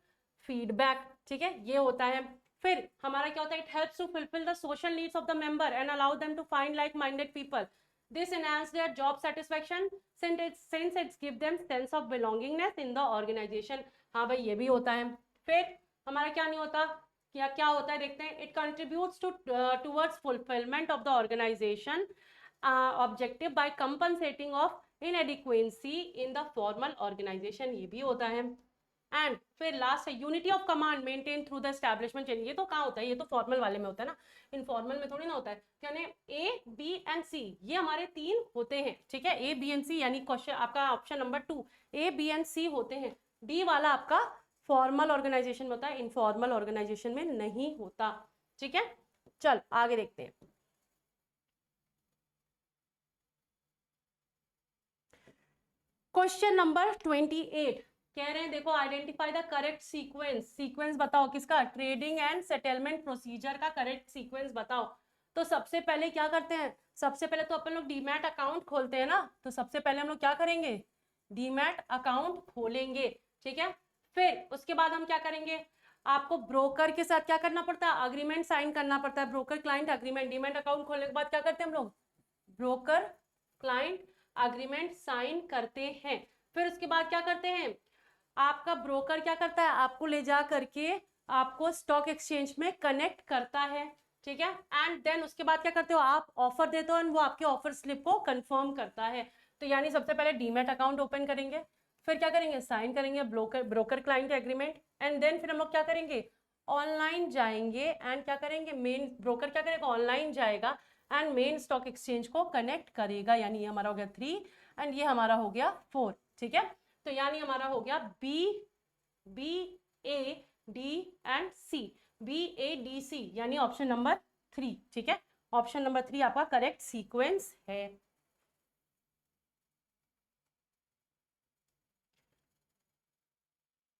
feedback. ठीक है, ये होता है। फिर हमारा क्या होता है, it helps to fulfil the social needs of the member and allow them to find like minded people. This enhance their job satisfaction since it's give them sense of belongingness in the organization। हाँ भाई ये भी होता है। फिर हमारा क्या नहीं होता, क्या क्या होता है देखते हैं, it contributes to towards fulfilment of the organisation objective by compensating of inadequacy in the formal organisation. ये भी होता है। एंड फिर लास्ट है unity of command maintain through the establishment chain. ये तो कहाँ होता है, ये तो फॉर्मल वाले में होता है ना, इनफॉर्मल में थोड़ी ना होता है। यानी ए बी एंड सी ये हमारे तीन होते हैं, ठीक है, ए बी एंड सी, यानी क्वेश्चन आपका option number 2 A B and C होते हैं। डी वाला आपका फॉर्मल ऑर्गेनाइजेशन में होता है, इनफॉर्मल ऑर्गेनाइजेशन में नहीं होता, ठीक है। चल आगे देखते हैं। क्वेश्चन नंबर 28 कह रहे हैं, देखो identify the correct sequence. Sequence बताओ किसका, ट्रेडिंग एंड सेटलमेंट प्रोसीजर का करेक्ट सीक्वेंस बताओ। तो सबसे पहले क्या करते हैं, सबसे पहले तो अपन लोग डीमैट अकाउंट खोलते हैं ना, तो सबसे पहले हम लोग क्या करेंगे, डीमैट अकाउंट खोलेंगे, ठीक है। फिर उसके बाद हम क्या करेंगे, आपको ब्रोकर के साथ क्या करना पड़ता है, अग्रीमेंट साइन करना पड़ता है, broker client agreement. Demat account खोलने के बाद क्या करते हैं हम लोग, ब्रोकर क्लाइंट अग्रीमेंट साइन करते हैं। फिर उसके बाद क्या करते हैं, आपका ब्रोकर क्या करता है, आपको ले जा करके आपको स्टॉक एक्सचेंज में कनेक्ट करता है, ठीक है। एंड देन उसके बाद क्या करते हो, आप ऑफर देते हो एंड वो आपके ऑफर स्लिप को कंफर्म करता है। तो यानी सबसे पहले डीमैट अकाउंट ओपन करेंगे, फिर क्या करेंगे, साइन करेंगे broker client agreement, and then फिर हम लोग क्या करेंगे, ऑनलाइन जाएंगे एंड क्या करेंगे, मेन ब्रोकर क्या करेगा, ऑनलाइन जाएगा एंड मेन स्टॉक एक्सचेंज को कनेक्ट करेगा। यानी ये हमारा हो गया 3 एंड ये हमारा हो गया 4, ठीक है। तो यानी हमारा हो गया B A D and C, B A D C, यानी ऑप्शन नंबर 3, ठीक है। ऑप्शन नंबर 3 आपका करेक्ट सीक्वेंस है।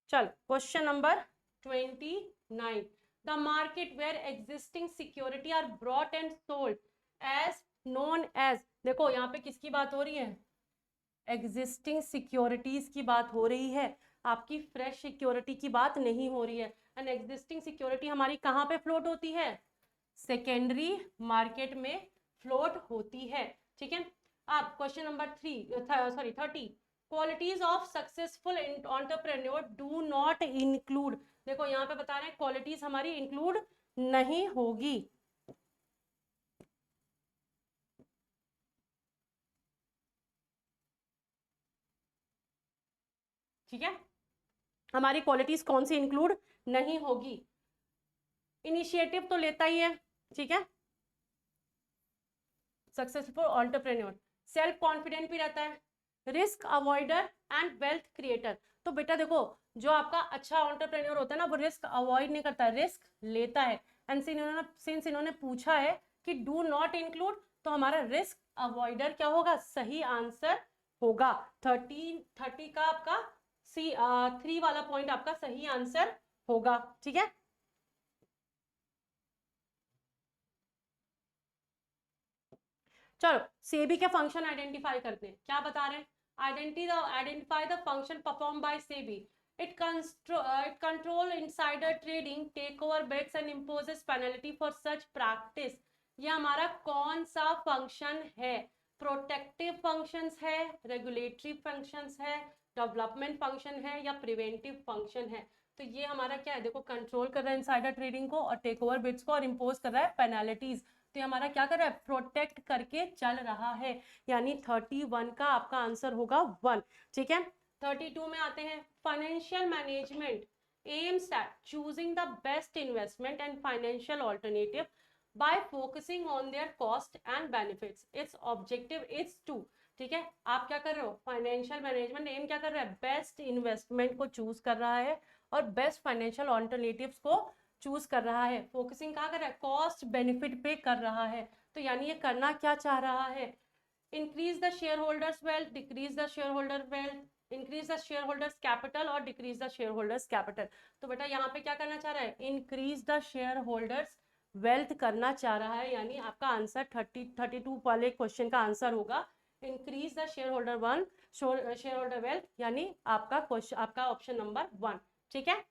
चल question number 29, the market where existing security are brought and sold as known as. देखो यहाँ पे किसकी बात हो रही है, एग्जिस्टिंग सिक्योरिटीज की बात हो रही है, आपकी फ्रेश सिक्योरिटी की बात नहीं हो रही है। एंड एग्जिस्टिंग सिक्योरिटी हमारी कहाँ पे फ्लोट होती है, सेकेंडरी मार्केट में फ्लोट होती है, ठीक है। अब question number 30, qualities of successful entrepreneur do not include. देखो यहाँ पे बता रहे हैं क्वालिटीज हमारी इंक्लूड नहीं होगी, ठीक है। हमारी क्वालिटीज कौन सी इंक्लूड नहीं होगी, इनिशिएटिव तो लेता ही है, ठीक है, सक्सेसफुल एंटरप्रेन्योर, सेल्फ कॉन्फिडेंट भी रहता है, रिस्क अवॉइडर एंड वेल्थ क्रिएटर। तो बेटा देखो जो आपका अच्छा एंटरप्रेन्योर होता है ना, वो रिस्क अवॉइड नहीं करता है, रिस्क लेता है। एंड सिंस इन्होंने पूछा है कि डू नॉट इंक्लूड, तो हमारा रिस्क अवॉइडर क्या होगा, सही आंसर होगा। 30 का आपका सी 3 वाला पॉइंट आपका सही आंसर होगा, ठीक है। चलो सेबी के फंक्शन आइडेंटिफाई करते हैं, क्या बता रहे हैं, identify the function perform by SEBI. It control insider trading, take over bets and imposes penalty for such practice। ये हमारा कौन सा फंक्शन है, प्रोटेक्टिव फंक्शंस है, रेगुलेटरी फंक्शंस है, डेवलपमेंट फंक्शन है या प्रिवेंटिव फंक्शन है। तो ये हमारा क्या है, देखो कंट्रोल कर रहा है इनसाइडर ट्रेडिंग को और टेक ओवर बिट्स को और इम्पोज कर रहा है पेनाल्टीज। तो ये हमारा क्या कर रहा है, प्रोटेक्ट करके चल रहा है। यानी 31 का आपका आंसर होगा 1, ठीक है। 32 में आते हैं, financial management aims at choosing the best investment and financial alternative by focusing on their cost and benefits, its objective is to, ठीक है। आप क्या कर रहे हो, फाइनेंशियल मैनेजमेंट एम क्या कर रहा है, बेस्ट इन्वेस्टमेंट को चूज कर रहा है और बेस्ट फाइनेंशियल ऑल्टरनेटिव्स को चूज कर रहा है। फोकसिंग कहाँ कर रहा है, कॉस्ट बेनिफिट पे कर रहा है। तो यानी ये करना क्या चाह रहा है, increase the shareholders wealth, decrease the shareholder wealth, increase the shareholders capital और decrease the shareholders capital. तो बेटा यहाँ पे क्या करना चाह रहा है, increase the shareholders wealth करना चाह रहा है। यानी आपका आंसर 32 वाले क्वेश्चन का आंसर होगा increase the share holder share holder wealth, यानी आपका क्वेश्चन आपका ऑप्शन नंबर 1, ठीक है।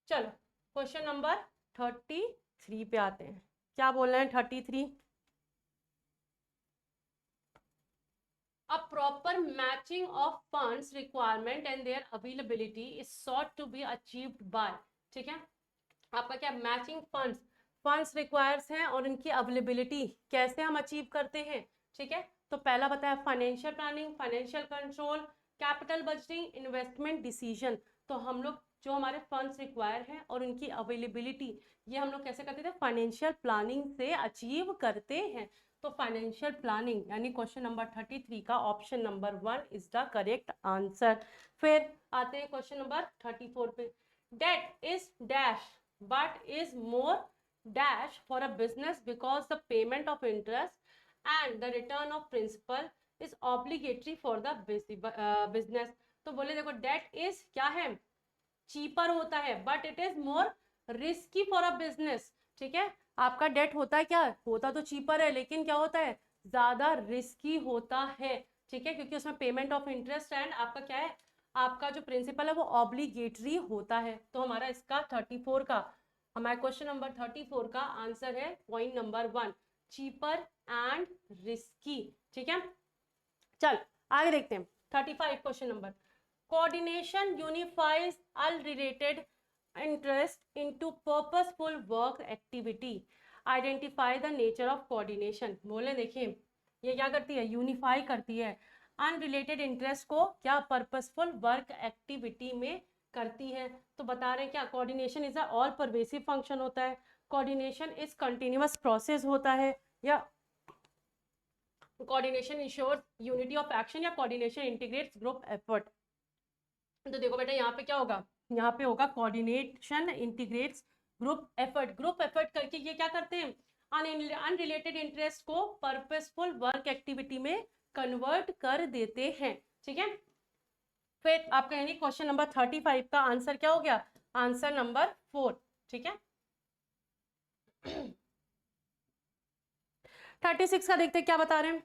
चलो क्वेश्चन नंबर 33 पे आते हैं, क्या बोल रहे हैं 33, a proper matching of funds requirement and their availability is sought to be achieved by, ठीक है। आपका क्या मैचिंग फंड्स रिक्वायर्स हैं और इनकी अवेलेबिलिटी कैसे हम अचीव करते हैं, ठीक है। तो पहला बताया financial planning, financial control, capital budgeting, investment decision. तो हम लोग जो हमारे फंड्स रिक्वायर हैं और उनकी अवेलेबिलिटी, ये हम लोग कैसे करते थे, फाइनेंशियल प्लानिंग से अचीव करते हैं। तो फाइनेंशियल प्लानिंग यानी क्वेश्चन नंबर 33 का option number 1 is the correct answer. फिर आते हैं क्वेश्चन नंबर 34 पे। Debt is dash but is more dash for a business because the payment of interest and the return of principal is obligatory for the business. तो बोले देखो डेट इज क्या है, चीपर होता है, but it is more risky for a business. ठीक है, आपका डेट होता है, क्या होता तो चीपर है, लेकिन क्या होता है, ज्यादा रिस्की होता है। ठीक है, क्योंकि उसमें पेमेंट ऑफ इंटरेस्ट एंड आपका क्या है, आपका जो प्रिंसिपल है वो ऑब्लिगेटरी होता है। तो हमारा इसका 34 का, हमारा क्वेश्चन नंबर 34 का आंसर है point number 1, cheaper and risky. ठीक है, चल आगे देखते हैं 35 question number. Coordination unifies unrelated interest into purposeful work activity, identify the nature of coordination. बोले देखिए ये क्या करती है, यूनिफाई करती है अनरिलेटेड इंटरेस्ट को क्या पर्पसफुल वर्क एक्टिविटी में करती है। तो बता रहे हैं क्या, coordination is a all pervasive function होता है, कोऑर्डिनेशन इज कंटिन्यूअस प्रोसेस होता है, या coordination ensures unity of action, या कोऑर्डिनेशन इंटीग्रेट्स ग्रुप एफर्ट। तो देखो बेटा यहाँ पे क्या होगा, यहाँ पे होगा coordination integrates group effort. Group effort करके ये क्या करते हैं, अनरिलेटेड इंटरेस्ट को पर्पसफुल वर्क एक्टिविटी में कन्वर्ट कर देते हैं। ठीक है, फिर आप कहेंगे क्वेश्चन नंबर 35 का आंसर क्या हो गया, आंसर नंबर 4। ठीक है, 36 का देखते हैं क्या बता रहे हैं।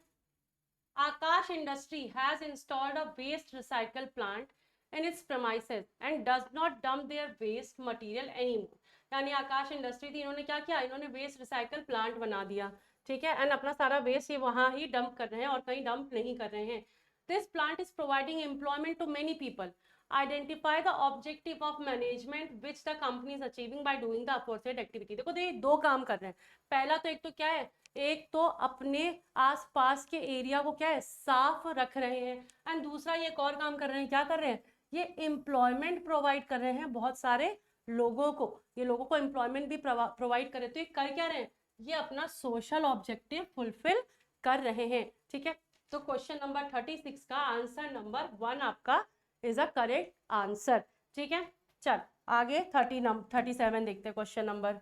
Aakash industry has installed a waste recycle plant in its premises and does not dump their waste material anymore। यानी आकाश इंडस्ट्री थी, इन्होंने क्या किया, इन्होंने वेस्ट रिसाइकल प्लांट बना दिया। ठीक है, एंड अपना सारा वेस्ट ये वहां ही डंप कर रहे हैं और कहीं डंप नहीं कर रहे हैं। This plant is providing employment to many people, identify the objective of management which the company is achieving by doing the aforesaid activity. देखो ये दो काम कर रहे हैं, पहला तो एक तो क्या है, एक तो अपने आसपास के एरिया को क्या है, साफ रख रहे हैं, एंड दूसरा ये एक और काम कर रहे हैं, क्या कर रहे हैं, ये एम्प्लॉयमेंट प्रोवाइड कर रहे हैं बहुत सारे लोगों को, ये लोगों को एम्प्लॉयमेंट भी प्रोवाइड कर रहे हैं। तो ये कर क्या रहे हैं, ये अपना सोशल ऑब्जेक्टिव फुलफिल कर रहे हैं। ठीक है, तो क्वेश्चन नंबर 36 का आंसर नंबर 1 आपका इज अ करेक्ट आंसर। ठीक है, चल आगे 37 देखते हैं क्वेश्चन नंबर।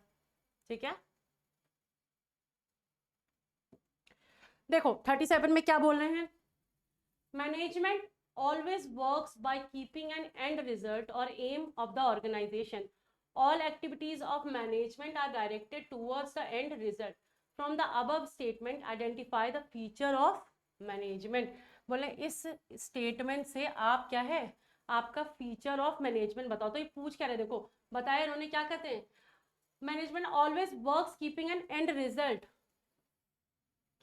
ठीक है, देखो 37 में क्या बोल रहे हैं, management always works by keeping an end result or aim of the organization. All activities of management are directed towards the end result. From the above statement, identify the feature of management। बोले इस स्टेटमेंट से आप क्या है, आपका फीचर ऑफ मैनेजमेंट बताओ। तो ये पूछ क्या रहे, देखो बताया इन्होंने क्या कहते हैं, management always works keeping an end result,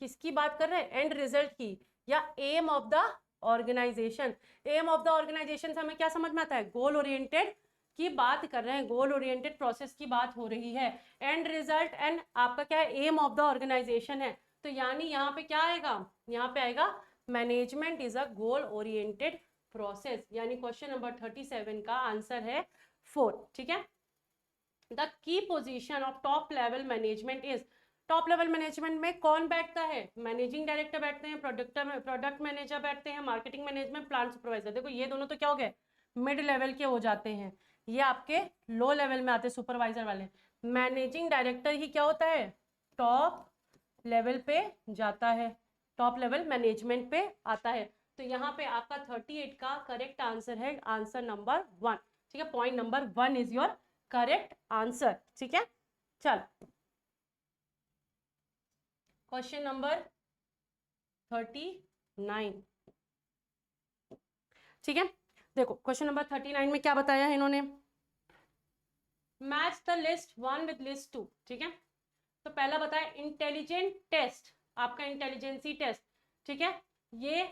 किसकी बात कर रहे हैं, एंड रिजल्ट की, या aim of the organisation. Aim of the organisation से हमें क्या समझ में आता है, गोल ओरिएंटेड की बात कर रहे हैं, गोल ओरिएंटेड प्रोसेस की बात हो रही है। एंड रिजल्ट एंड आपका क्या है, एम ऑफ द ऑर्गेनाइजेशन है। तो यानी यहाँ पे क्या आएगा, यहाँ पे आएगा management is a goal oriented process, यानी क्वेश्चन नंबर 37 का आंसर है 4। ठीक है, the key position of top level management is, top level management में कौन बैठता है, मैनेजिंग डायरेक्टर बैठते हैं, प्रोडक्ट मैनेजर बैठते हैं, मार्केटिंग मैनेजमेंट, प्लांट सुपरवाइजर। देखो ये दोनों तो क्या हो गए, मिड लेवल के हो जाते हैं, ये आपके लो लेवल में आते हैं सुपरवाइजर वाले। मैनेजिंग डायरेक्टर ही क्या होता है, टॉप लेवल पे जाता है, टॉप लेवल मैनेजमेंट पे आता है। तो यहाँ पे आपका 38 का करेक्ट आंसर है आंसर नंबर 1। ठीक है, point number 1 is your correct answer. ठीक है, चल क्वेश्चन नंबर 39। ठीक है, देखो क्वेश्चन नंबर 39 में क्या बताया है इन्होंने, match the list 1 with list 2। ठीक है, तो पहला बताया इंटेलिजेंट टेस्ट, आपका इंटेलिजेंसी टेस्ट। ठीक है, ये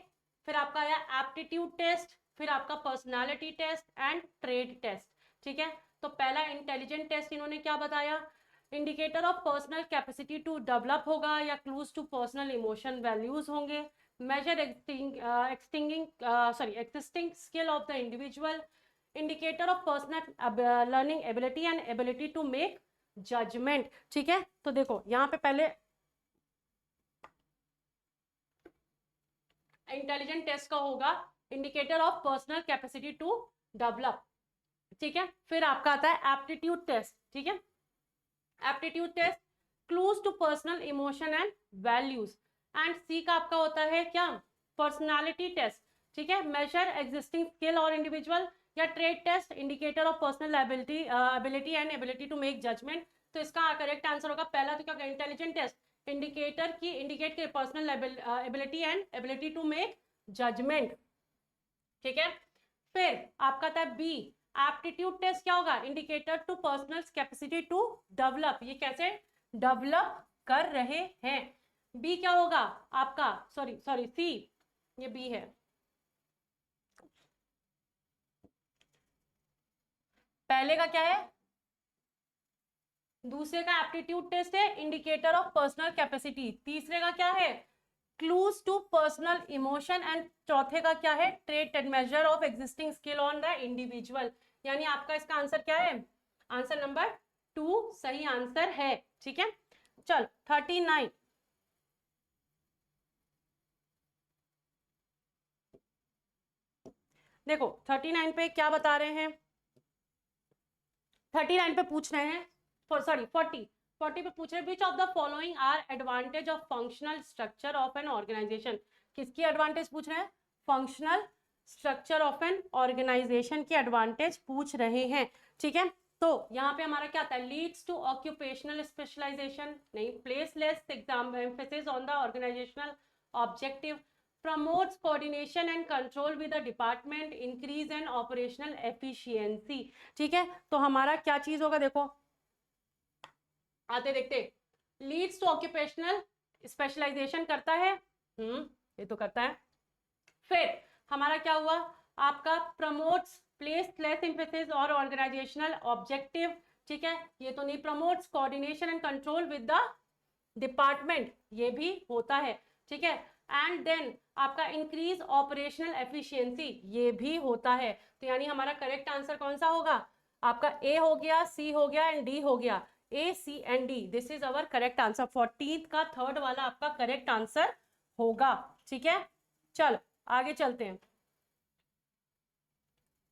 फिर आपका आया एप्टीट्यूड टेस्ट, फिर आपका personality test and trade test. ठीक है, तो पहला इंटेलिजेंट टेस्ट इन्होंने क्या बताया, indicator of personal capacity to develop होगा, या clues to personal emotion values होंगे। measure existing skill of the individual, indicator of personal learning ability and ability to make judgment. ठीक है, तो देखो यहाँ पे पहले इंटेलिजेंट टेस्ट का होगा indicator of personal capacity to develop, ठीक है। फिर आपका आता है एप्टीट्यूड टेस्ट, ठीक है। Aptitude test clues to personal emotion and values. And C का आपका होता है क्या, पर्सनालिटी टेस्ट, ठीक है। मेजर एग्जिस्टिंग स्किल और इंडिविजुअल या trade test, indicator of personal ability and ability to make judgement. तो इसका करेक्ट आंसर होगा पहला, तो क्या होगा, इंटेलिजेंट टेस्ट, इंडिकेटर की इंडिकेट के personal ability and ability to make judgement, ठीक है। फिर आपका था बी, एप्टीट्यूड टेस्ट क्या होगा, indicator to personal capacity to develop, ये कैसे डेवलप कर रहे हैं। बी क्या होगा आपका, सॉरी सी, ये बी है। पहले का क्या है, दूसरे का एप्टीट्यूड टेस्ट है, इंडिकेटर ऑफ पर्सनल कैपेसिटी। तीसरे का क्या है, clues to personal emotion. And चौथे का क्या है, trait and measure of existing skill on the individual. यानी आपका इसका आंसर क्या है, आंसर नंबर 2 सही आंसर है, ठीक है। चल 39, देखो 39 पे क्या बता रहे हैं, 39 पे पूछ रहे हैं, सॉरी 40 पे पूछ रहे हैं, which of the following are advantage of functional structure of an organisation. किसकी एडवांटेज पूछ रहे हैं, functional structure of an organisation की एडवांटेज पूछ रहे हैं, ठीक है। तो यहाँ पे हमारा क्या आता है, लीड्स टू ऑक्यूपेशनल स्पेशलाइजेशन, नहीं, place less exam emphasis on the organisational objective, promotes coordination and control with the department, increase and operational efficiency, ठीक है। तो हमारा क्या चीज होगा, देखो आते देखते, लीड्स टू ऑक्यूपेशनल स्पेशलाइजेशन करता है, ये तो करता है। फिर हमारा क्या हुआ आपका, प्रमोट्स प्लेस लेस एम्फेसिस और ऑर्गेनाइजेशनल ऑब्जेक्टिव, ठीक है, ये तो नहीं। Promotes coordination and control with the department, ये भी होता है, ठीक है। एंड देन आपका इंक्रीज ऑपरेशनल एफिशिएंसी, ये भी होता है। तो यानी हमारा करेक्ट आंसर कौन सा होगा, आपका ए हो गया, सी हो गया एंड डी हो गया, A C and D, this is our correct answer. 14 का थर्ड वाला आपका करेक्ट आंसर होगा, ठीक है। चल आगे चलते हैं,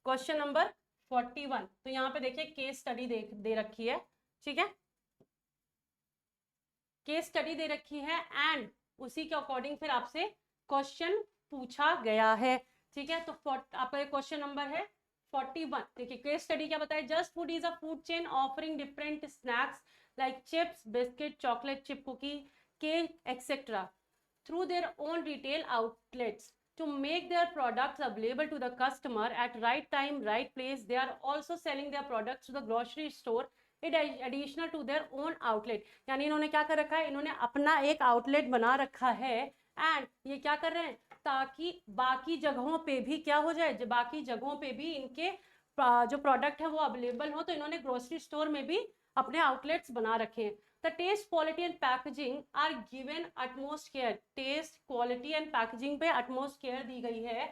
क्वेश्चन नंबर 41। तो यहाँ पे देखिए केस स्टडी दे रखी है, ठीक है, केस स्टडी दे रखी है एंड उसी के अकॉर्डिंग फिर आपसे क्वेश्चन पूछा गया है, ठीक है। तो आपका क्वेश्चन नंबर है 41। देखिए केस स्टडी क्या बताए, just food is a food chain offering different snacks like chips, biscuit, chocolate chip cookie, cake etcetera through their own retail outlets to make their products available to the customer at right time, right place. They are also selling their products to the grocery store additional to their own outlet. यानी इन्होंने क्या कर रखा है, इन्होंने अपना एक आउटलेट बना रखा है एंड ये क्या कर रहे हैं, ताकि बाकी जगहों पे भी क्या हो जाए, बाकी जगहों पे भी इनके जो प्रोडक्ट है वो अवेलेबल हो। तो इन्होंने ग्रोसरी स्टोर में भी अपने आउटलेट्स बना रखे हैं। The taste, quality and packaging are given utmost care. Taste, quality and packaging पे utmost care दी गई है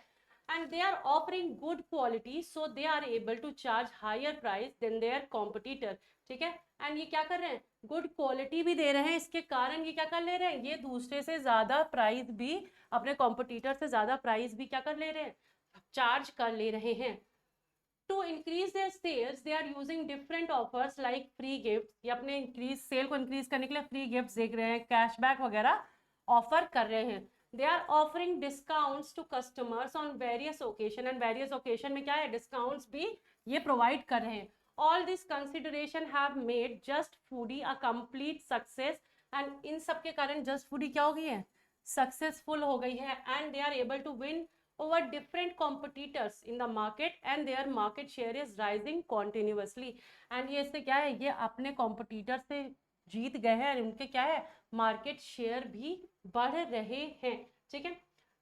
and they are offering good quality, so they are able to charge higher price than their competitor. ठीक है, एंड ये क्या कर रहे हैं, गुड क्वालिटी भी दे रहे हैं, इसके कारण ये क्या कर ले रहे हैं, ये दूसरे से ज्यादा प्राइस भी, अपने कॉम्पिटिटर से ज्यादा प्राइस भी क्या कर ले रहे हैं, चार्ज कर ले रहे हैं। To increase their sales, they are using different offers like free gifts. ये अपने increase सेल को increase करने के लिए free gifts देख रहे हैं, cashback वगैरह ऑफर कर रहे हैं। They are offering discounts to customers on various occasion and various occasion में क्या है, discounts भी ये provide कर रहे हैं। All this consideration have made Just Foodie a complete success and इन सब के कारण Just Foodie क्या हो गई है, सक्सेसफुल हो गई है and they are able to win over different competitors in the market and their market share is rising continuously. and ये इससे क्या है, ये अपने competitor से जीत गए हैं और उनके क्या है, मार्केट शेयर भी बढ़ रहे हैं, ठीक है।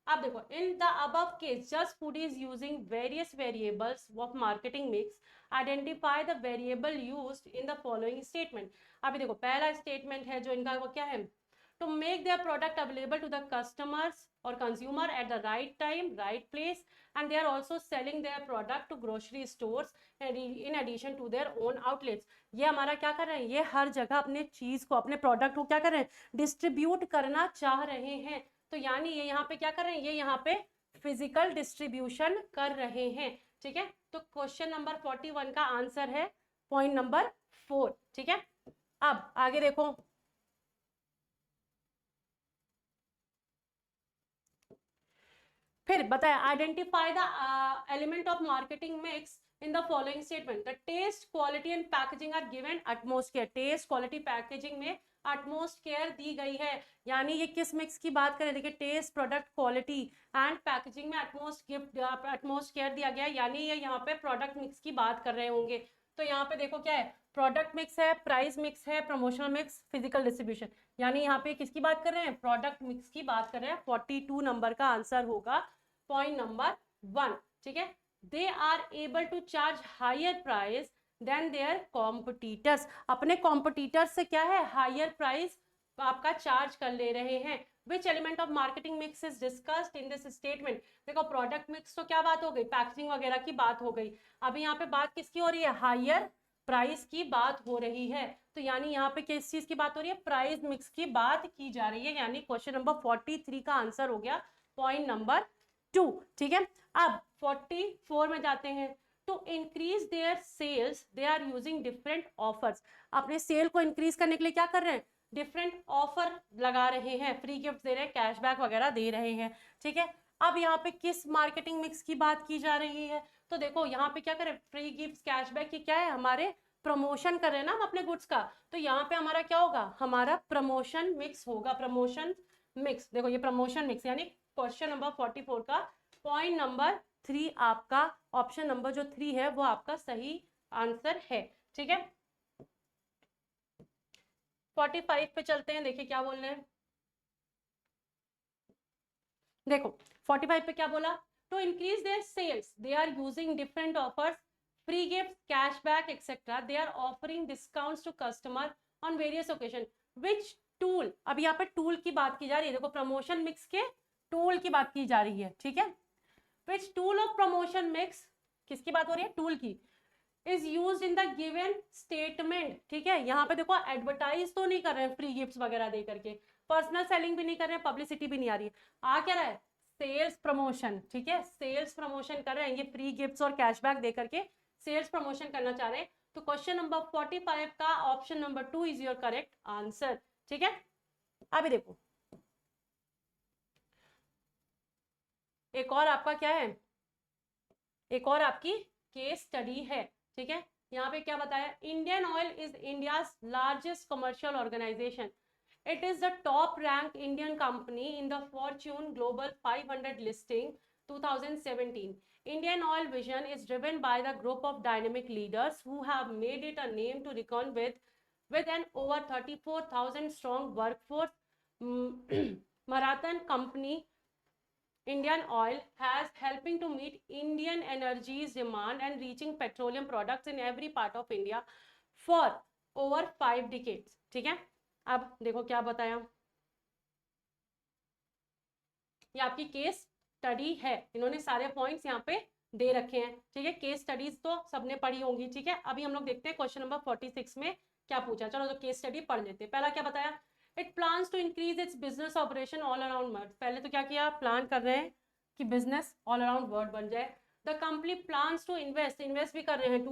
अब देखो, in the above case Just Food is using various variables of marketing mix. Identify the variable used in the following statement. अभी देखो पहला स्टेटमेंट है जो इनका वो क्या है, to make their product available to the customers or consumer at the right time, right place, and they are also selling their product to grocery stores in addition to their own outlets. ये हमारा क्या कर रहे हैं, ये हर जगह अपने चीज को, अपने प्रोडक्ट को क्या कर रहे हैं, डिस्ट्रीब्यूट करना चाह रहे हैं. तो यानी ये यहाँ पे क्या कर रहे हैं, ये यहाँ पे फिजिकल डिस्ट्रीब्यूशन कर रहे हैं. ठीक है, तो क्वेश्चन नंबर 41 का आंसर है पॉइंट नंबर 4. ठीक है, अब आगे देखो. फिर बताया, identify the element of marketing mix in the following statement. The taste, quality and packaging are given utmost care. Taste, quality, packaging में अटमोस्ट केयर दी गई है. यानी ये किस मिक्स की बात करें, देखिए taste, product, quality and packaging में अटमोस्ट केयर दिया गया है. यानी ये यहाँ पे प्रोडक्ट मिक्स की बात कर रहे होंगे. तो यहाँ पे देखो क्या है, प्रोडक्ट मिक्स है, प्राइस मिक्स है, प्रमोशनल मिक्स, फिजिकल डिस्ट्रीब्यूशन. यानी यहाँ पे किसकी बात कर रहे हैं, प्रोडक्ट मिक्स की बात कर रहे हैं. 42 नंबर का आंसर होगा पॉइंट नंबर 1. ठीक है, they are able to charge higher price than their competitors. अपने कॉम्पिटिटर्स से क्या है, हायर प्राइस आपका चार्ज कर ले रहे हैं. Which element of marketing mix is discussed in this statement. देखो प्रोडक्ट मिक्स तो क्या बात हो गई, पैकेजिंग वगैरह की बात हो गई. अभी यहाँ पे बात किसकी हो रही है, हायर प्राइस की बात हो रही है. तो यानी यहाँ पे किस चीज की बात हो रही है, प्राइस मिक्स की बात की जा रही है. यानी क्वेश्चन नंबर 43 का आंसर हो गया पॉइंट नंबर 2. ठीक है, अब 44 में जाते हैं. To increase their sales they are using different offers. अपने सेल को इंक्रीज करने के लिए क्या कर रहे हैं, डिफरेंट ऑफर लगा रहे हैं, फ्री गिफ्ट दे रहे हैं, कैशबैक वगैरह दे रहे हैं. ठीक है, अब यहाँ पे किस मार्केटिंग मिक्स की बात की जा रही है, तो देखो यहाँ पे क्या करें, फ्री गिफ्ट, कैशबैक की क्या है, हमारे प्रमोशन कर रहे हैं ना हम अपने गुड्स का. तो यहाँ पे हमारा क्या होगा, हमारा प्रमोशन मिक्स होगा. प्रमोशन मिक्स, देखो ये प्रमोशन मिक्स, यानी क्वेश्चन नंबर 44 का पॉइंट नंबर 3 आपका, ऑप्शन नंबर जो 3 है वो आपका सही आंसर है. ठीक है, 45 पे चलते हैं. देखिए क्या बोल रहे हैं, देखो 45 पे क्या बोला, to increase their sales they are using different offers, free gift, cashback etcetera. They are offering discounts to customer on various occasion. Which tool, अब यहाँ पे टूल की बात की जा रही है. देखो प्रमोशन मिक्स के टूल की बात की जा रही है. ठीक है, which tool of promotion mix, किसकी बात हो रही है, टूल की, is used in the given statement. ठीक है, यहाँ पे देखो एडवर्टाइज तो नहीं कर रहे हैं फ्री गिफ्ट्स वगैरह दे करके, पर्सनल सेलिंग भी नहीं कर रहे हैं, पब्लिसिटी भी नहीं आ रही है. आ क्या रहा है, सेल्स प्रमोशन. ठीक है, सेल्स प्रमोशन कर रहे हैं, ये फ्री गिफ्ट्स और कैशबैक दे करके सेल्स प्रमोशन करना चाह रहे हैं. तो क्वेश्चन नंबर 45 का option number 2 is your correct answer. ठीक है, अभी देखो एक और आपका क्या है, एक और आपकी केस स्टडी है. ठीक है, यहाँ पे क्या बताया, Indian oil is India's largest commercial organisation. It is the top rank Indian company in the Fortune global 500 listing 2017. Indian Oil vision is driven by the group of dynamic leaders who have made it a name to reckon with an over 34,000 strong workforce. Marathon company Indian Oil has helping to meet Indian energy's demand and reaching petroleum products in every part of India for over 5 decades. ठीक है, अब देखो क्या बताया, ये आपकी केस स्टडी है. इन्होंने सारे पॉइंट्स यहाँ पे दे रखे हैं. ठीक है, केस स्टडीज तो सबने पढ़ी होंगी. ठीक है, अभी हम लोग देखते हैं क्वेश्चन नंबर 46 में क्या पूछा. चलो तो केस स्टडी पढ़ लेते हैं. पहला क्या बताया, it plans to increase its business operation all around world. पहले तो क्या किया, प्लान कर रहे हैं कि बिजनेस ऑल अराउंड वर्ल्ड बन जाए. The company plans to invest भी कर रहे हैं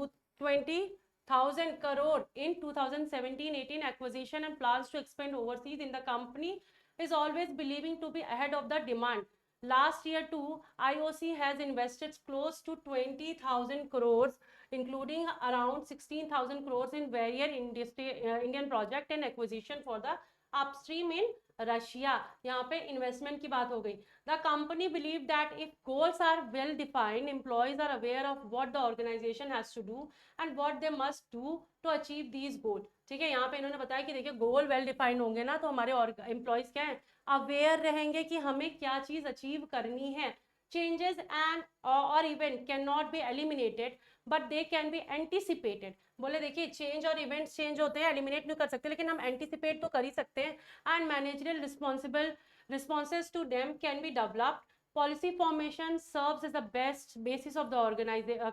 20,000 crore in 2017-18 acquisition and plans to expand overseas. In the company is always believing to be ahead of the demand. Last year too, IOC has invested close to 20,000 crores, including around 16,000 crores in various Indian project and acquisition for the upstream in Russia. यहाँ पे इन्वेस्टमेंट की बात हो गई. The company believe that if goals are well defined, employees are aware of what the organization has to do and what they must do to achieve these goals. ठीक है, यहाँ पे इन्होंने बताया कि देखिए गोल वेल डिफाइंड होंगे ना तो हमारे एम्प्लॉयज क्या है, अवेयर रहेंगे कि हमें क्या चीज अचीव करनी है. changes and or event cannot be eliminated but they can be anticipated. बोले देखिए चेंज और इवेंट्स चेंज होते हैं, एलिमिनेट नहीं कर सकते लेकिन हम एंटिसिपेट तो कर ही सकते हैं. And managerial responsible responses to them can be developed. Policy formation serves as the best basis of the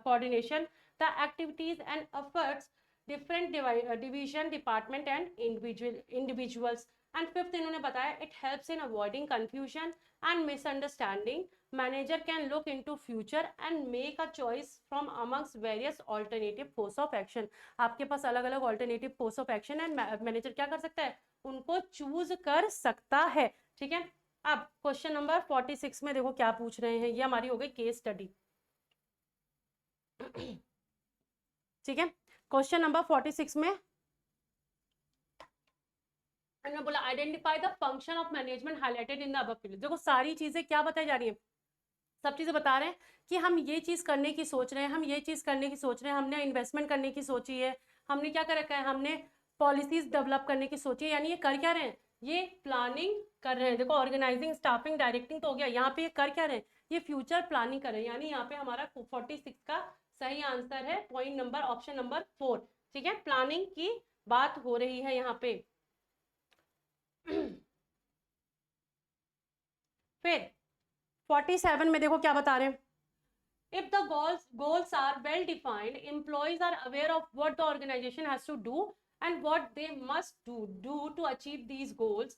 coordination, the activities and efforts different division, department and individuals. And fifth इन्होंने बताया it helps in avoiding confusion and misunderstanding. Manager can look into future and make a choice from amongst various alternative course of action. आपके पास अलग अलग alternative course of action है, मैनेजर क्या कर सकता है, उनको चूज कर सकता है. ठीक है. अब क्वेश्चन नंबर 46 में देखो क्या पूछ रहे हैं, ये हमारी हो गई केस स्टडी. ठीक है. क्वेश्चन नंबर 46 में हमने बोला identify the function of management highlighted in the above figure. देखो सारी चीजें क्या बताई जा रही है, सब चीजें बता रहे हैं कि हम ये चीज करने की सोच रहे हैं, हम ये चीज करने की सोच रहे हैं, हमने इन्वेस्टमेंट करने की सोची है, हमने क्या कर रखा है, हमने पॉलिसीज डेवलप करने की सोची है. यानी ये कर क्या रहे हैं, ये प्लानिंग कर रहे हैं. देखो ऑर्गेनाइजिंग, स्टाफिंग, डायरेक्टिंग तो हो गया, यहाँ पे ये कर क्या रहे हैं, ये फ्यूचर प्लानिंग कर रहे हैं. यानी यहाँ पे हमारा 46 का सही आंसर है पॉइंट नंबर ऑप्शन नंबर 4. ठीक है. प्लानिंग की बात हो रही है यहाँ पे. फिर 47 में देखो क्या बता रहे हैं. If the goals are well defined, employees are aware of what the organization has to do and what they must do to achieve these goals.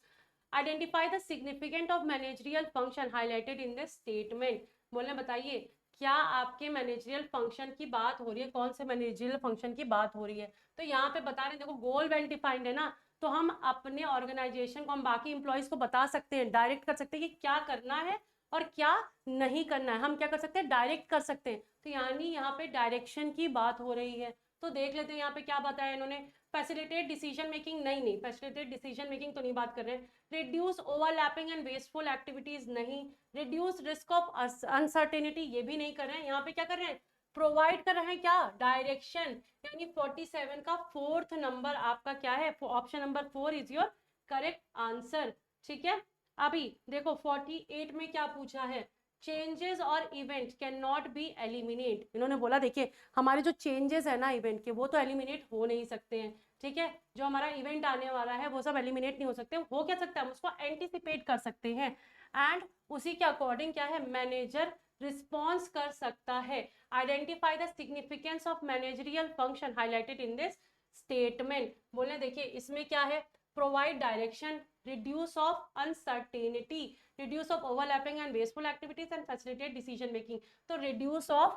Identify the significance of managerial function highlighted in this statement. बोले बताइए क्या आपके मैनेजरियल फंक्शन की बात हो रही है, कौन से मैनेजरियल फंक्शन की बात हो रही है. तो यहाँ पे बता रहे हैं देखो गोल वेल डिफाइंड है ना, तो हम अपने ऑर्गेनाइजेशन को, हम बाकी इंप्लॉइज को बता सकते हैं, डायरेक्ट कर सकते हैं कि क्या करना है और क्या नहीं करना है. हम क्या कर सकते हैं, डायरेक्ट कर सकते हैं. तो यानी यहाँ पे डायरेक्शन की बात हो रही है. तो देख लेते हैं यहाँ पे क्या बताया इन्होंने. फैसिलिटेट डिसीजन मेकिंग, नहीं फैसिलिटेट डिसीजन मेकिंग तो नहीं बात कर रहे हैं. Reduce overlapping and wasteful activities, नहीं. रिड्यूस रिस्क ऑफ अनसर्टेनिटी, ये भी नहीं कर रहे हैं. यहाँ पे क्या कर रहे हैं, प्रोवाइड कर रहे हैं क्या, डायरेक्शन. यानी 47 का फोर्थ नंबर आपका क्या है, option number 4 is your correct answer. ठीक है. अभी देखो 48 में क्या पूछा है, चेंजेस और event can not be eliminate. इन्होंने बोला देखिए हमारे जो चेंजेस है ना इवेंट के, वो तो एलिमिनेट हो नहीं सकते हैं. ठीक है. जो हमारा इवेंट आने वाला है वो सब एलिमिनेट नहीं हो सकते. हो क्या सकता है, हम उसको एंटिसिपेट कर सकते हैं. एंड उसी के अकॉर्डिंग क्या है, मैनेजर रिस्पॉन्स कर सकता है. Identify the significance of managerial function highlighted in this statement. बोले देखिए इसमें क्या है, provide direction, reduce of uncertainty, reduce of overlapping and wasteful activities and facilitate decision making. तो reduce of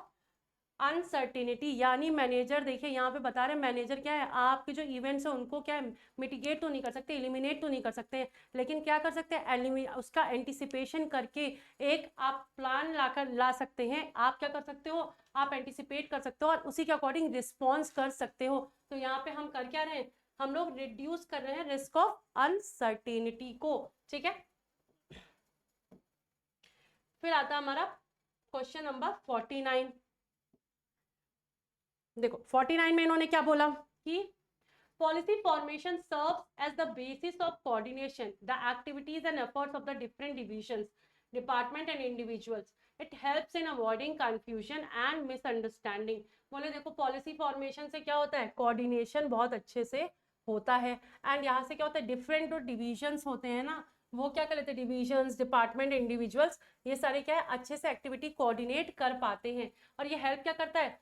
uncertainty यानी मैनेजर, देखिए यहाँ पे बता रहे हैं मैनेजर क्या है, आपके जो इवेंट्स है उनको क्या है, मिटिगेट तो नहीं कर सकते, एलिमिनेट तो नहीं कर सकते, लेकिन क्या कर सकते हैं, उसका एंटिसिपेशन करके एक आप प्लान ला सकते हैं. आप क्या कर सकते हो, आप एंटिसिपेट कर सकते हो और उसी के अकॉर्डिंग रिस्पॉन्स कर सकते हो. तो यहाँ पे हम कर क्या रहे हैं, हम लोग रिड्यूस कर रहे हैं रिस्क ऑफ अनसर्टेनिटी को. ठीक है. फिर आता हमारा क्वेश्चन नंबर 49. देखो 49 में इन्होंने क्या बोला कि policy formation serves as the basis of coordination the activities and efforts of the different divisions, department and individuals. It helps in avoiding confusion and misunderstanding. बोले देखो पॉलिसी फॉर्मेशन से क्या होता है, कोऑर्डिनेशन बहुत अच्छे से होता है. एंड यहाँ से क्या होता है, डिफरेंट जो डिविजन्स होते हैं ना, वो क्या कर लेते हैं, डिविजन्स, डिपार्टमेंट, इंडिविजुअल्स, ये सारे क्या है अच्छे से एक्टिविटी कोऑर्डिनेट कर पाते हैं. और ये हेल्प क्या करता है,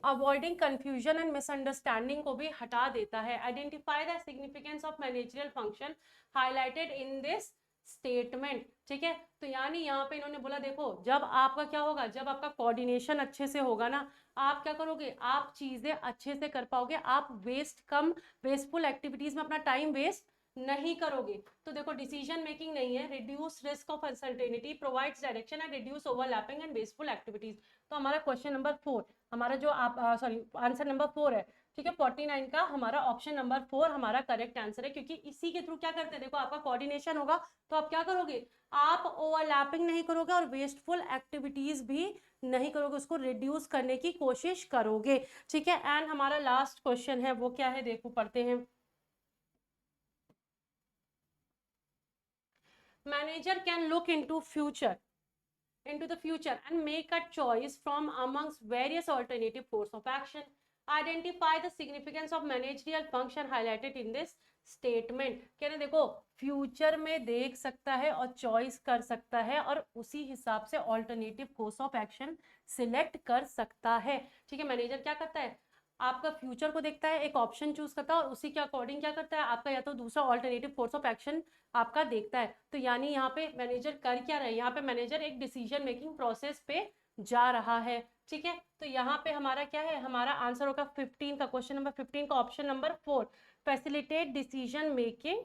अवॉइडिंग कंफ्यूजन एंड मिसअंडरस्टैंडिंग को भी हटा देता है. Identify the significance of managerial function highlighted in this statement. ठीक है. तो यानी यहाँ पे इन्होंने बोला देखो जब आपका क्या होगा, जब आपका कोऑर्डिनेशन अच्छे से होगा ना, आप क्या करोगे, आप चीजें अच्छे से कर पाओगे, आप वेस्टफुल एक्टिविटीज में अपना टाइम वेस्ट नहीं करोगे. तो देखो डिसीजन मेकिंग नहीं है, reduce risk of uncertainty, provides direction and reduce overlapping and wasteful activities. तो हमारा क्वेश्चन नंबर 4, हमारा जो आप आंसर नंबर 4 है. ठीक है. 49 का हमारा ऑप्शन नंबर 4 हमारा करेक्ट आंसर है, क्योंकि इसी के थ्रू क्या करते हैं, देखो आपका कोऑर्डिनेशन होगा तो आप क्या करोगे, आप ओवरलैपिंग नहीं करोगे और वेस्टफुल एक्टिविटीज भी नहीं करोगे, उसको रिड्यूस करने की कोशिश करोगे. ठीक है. एंड हमारा लास्ट क्वेश्चन है वो क्या है, देखो पढ़ते हैं. Manager can look into future into the future and make a choice from amongst various alternative course of action. Identify the significance of managerial function highlighted in this statement. कहने देखो फ्यूचर में देख सकता है और चॉइस कर सकता है और उसी हिसाब से alternative course of action select कर सकता है. ठीक है, मैनेजर क्या करता है, आपका फ्यूचर को देखता है, एक ऑप्शन चूज करता है और उसी के अकॉर्डिंग क्या करता है, आपका या तो दूसरा ऑल्टरनेटिव कोर्स ऑफ एक्शन आपका देखता है. तो यानी यहाँ पे मैनेजर कर क्या रहा है, यहाँ पे मैनेजर एक डिसीजन मेकिंग प्रोसेस पे जा रहा है. ठीक है, तो यहाँ पे हमारा क्या है, हमारा आंसर होगा 15 का, क्वेश्चन नंबर 15 का option number 4, facilitate decision making,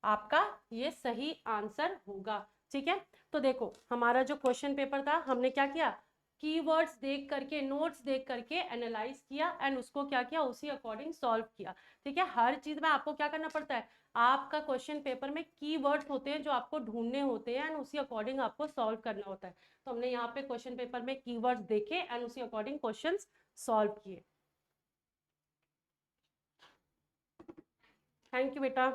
आपका ये सही आंसर होगा. ठीक है, तो देखो हमारा जो क्वेश्चन पेपर था हमने क्या किया, कीवर्ड्स देख करके, नोट्स देख करके एनालाइज किया एंड उसको क्या किया, उसी अकॉर्डिंग सॉल्व किया. ठीक है, हर चीज में आपको क्या करना पड़ता है, आपका क्वेश्चन पेपर में कीवर्ड्स होते हैं जो आपको ढूंढने होते हैं एंड उसी अकॉर्डिंग आपको सॉल्व करना होता है. तो हमने यहाँ पे क्वेश्चन पेपर में कीवर्ड्स देखे एंड उसी अकॉर्डिंग क्वेश्चंस सॉल्व किए. थैंक यू बेटा.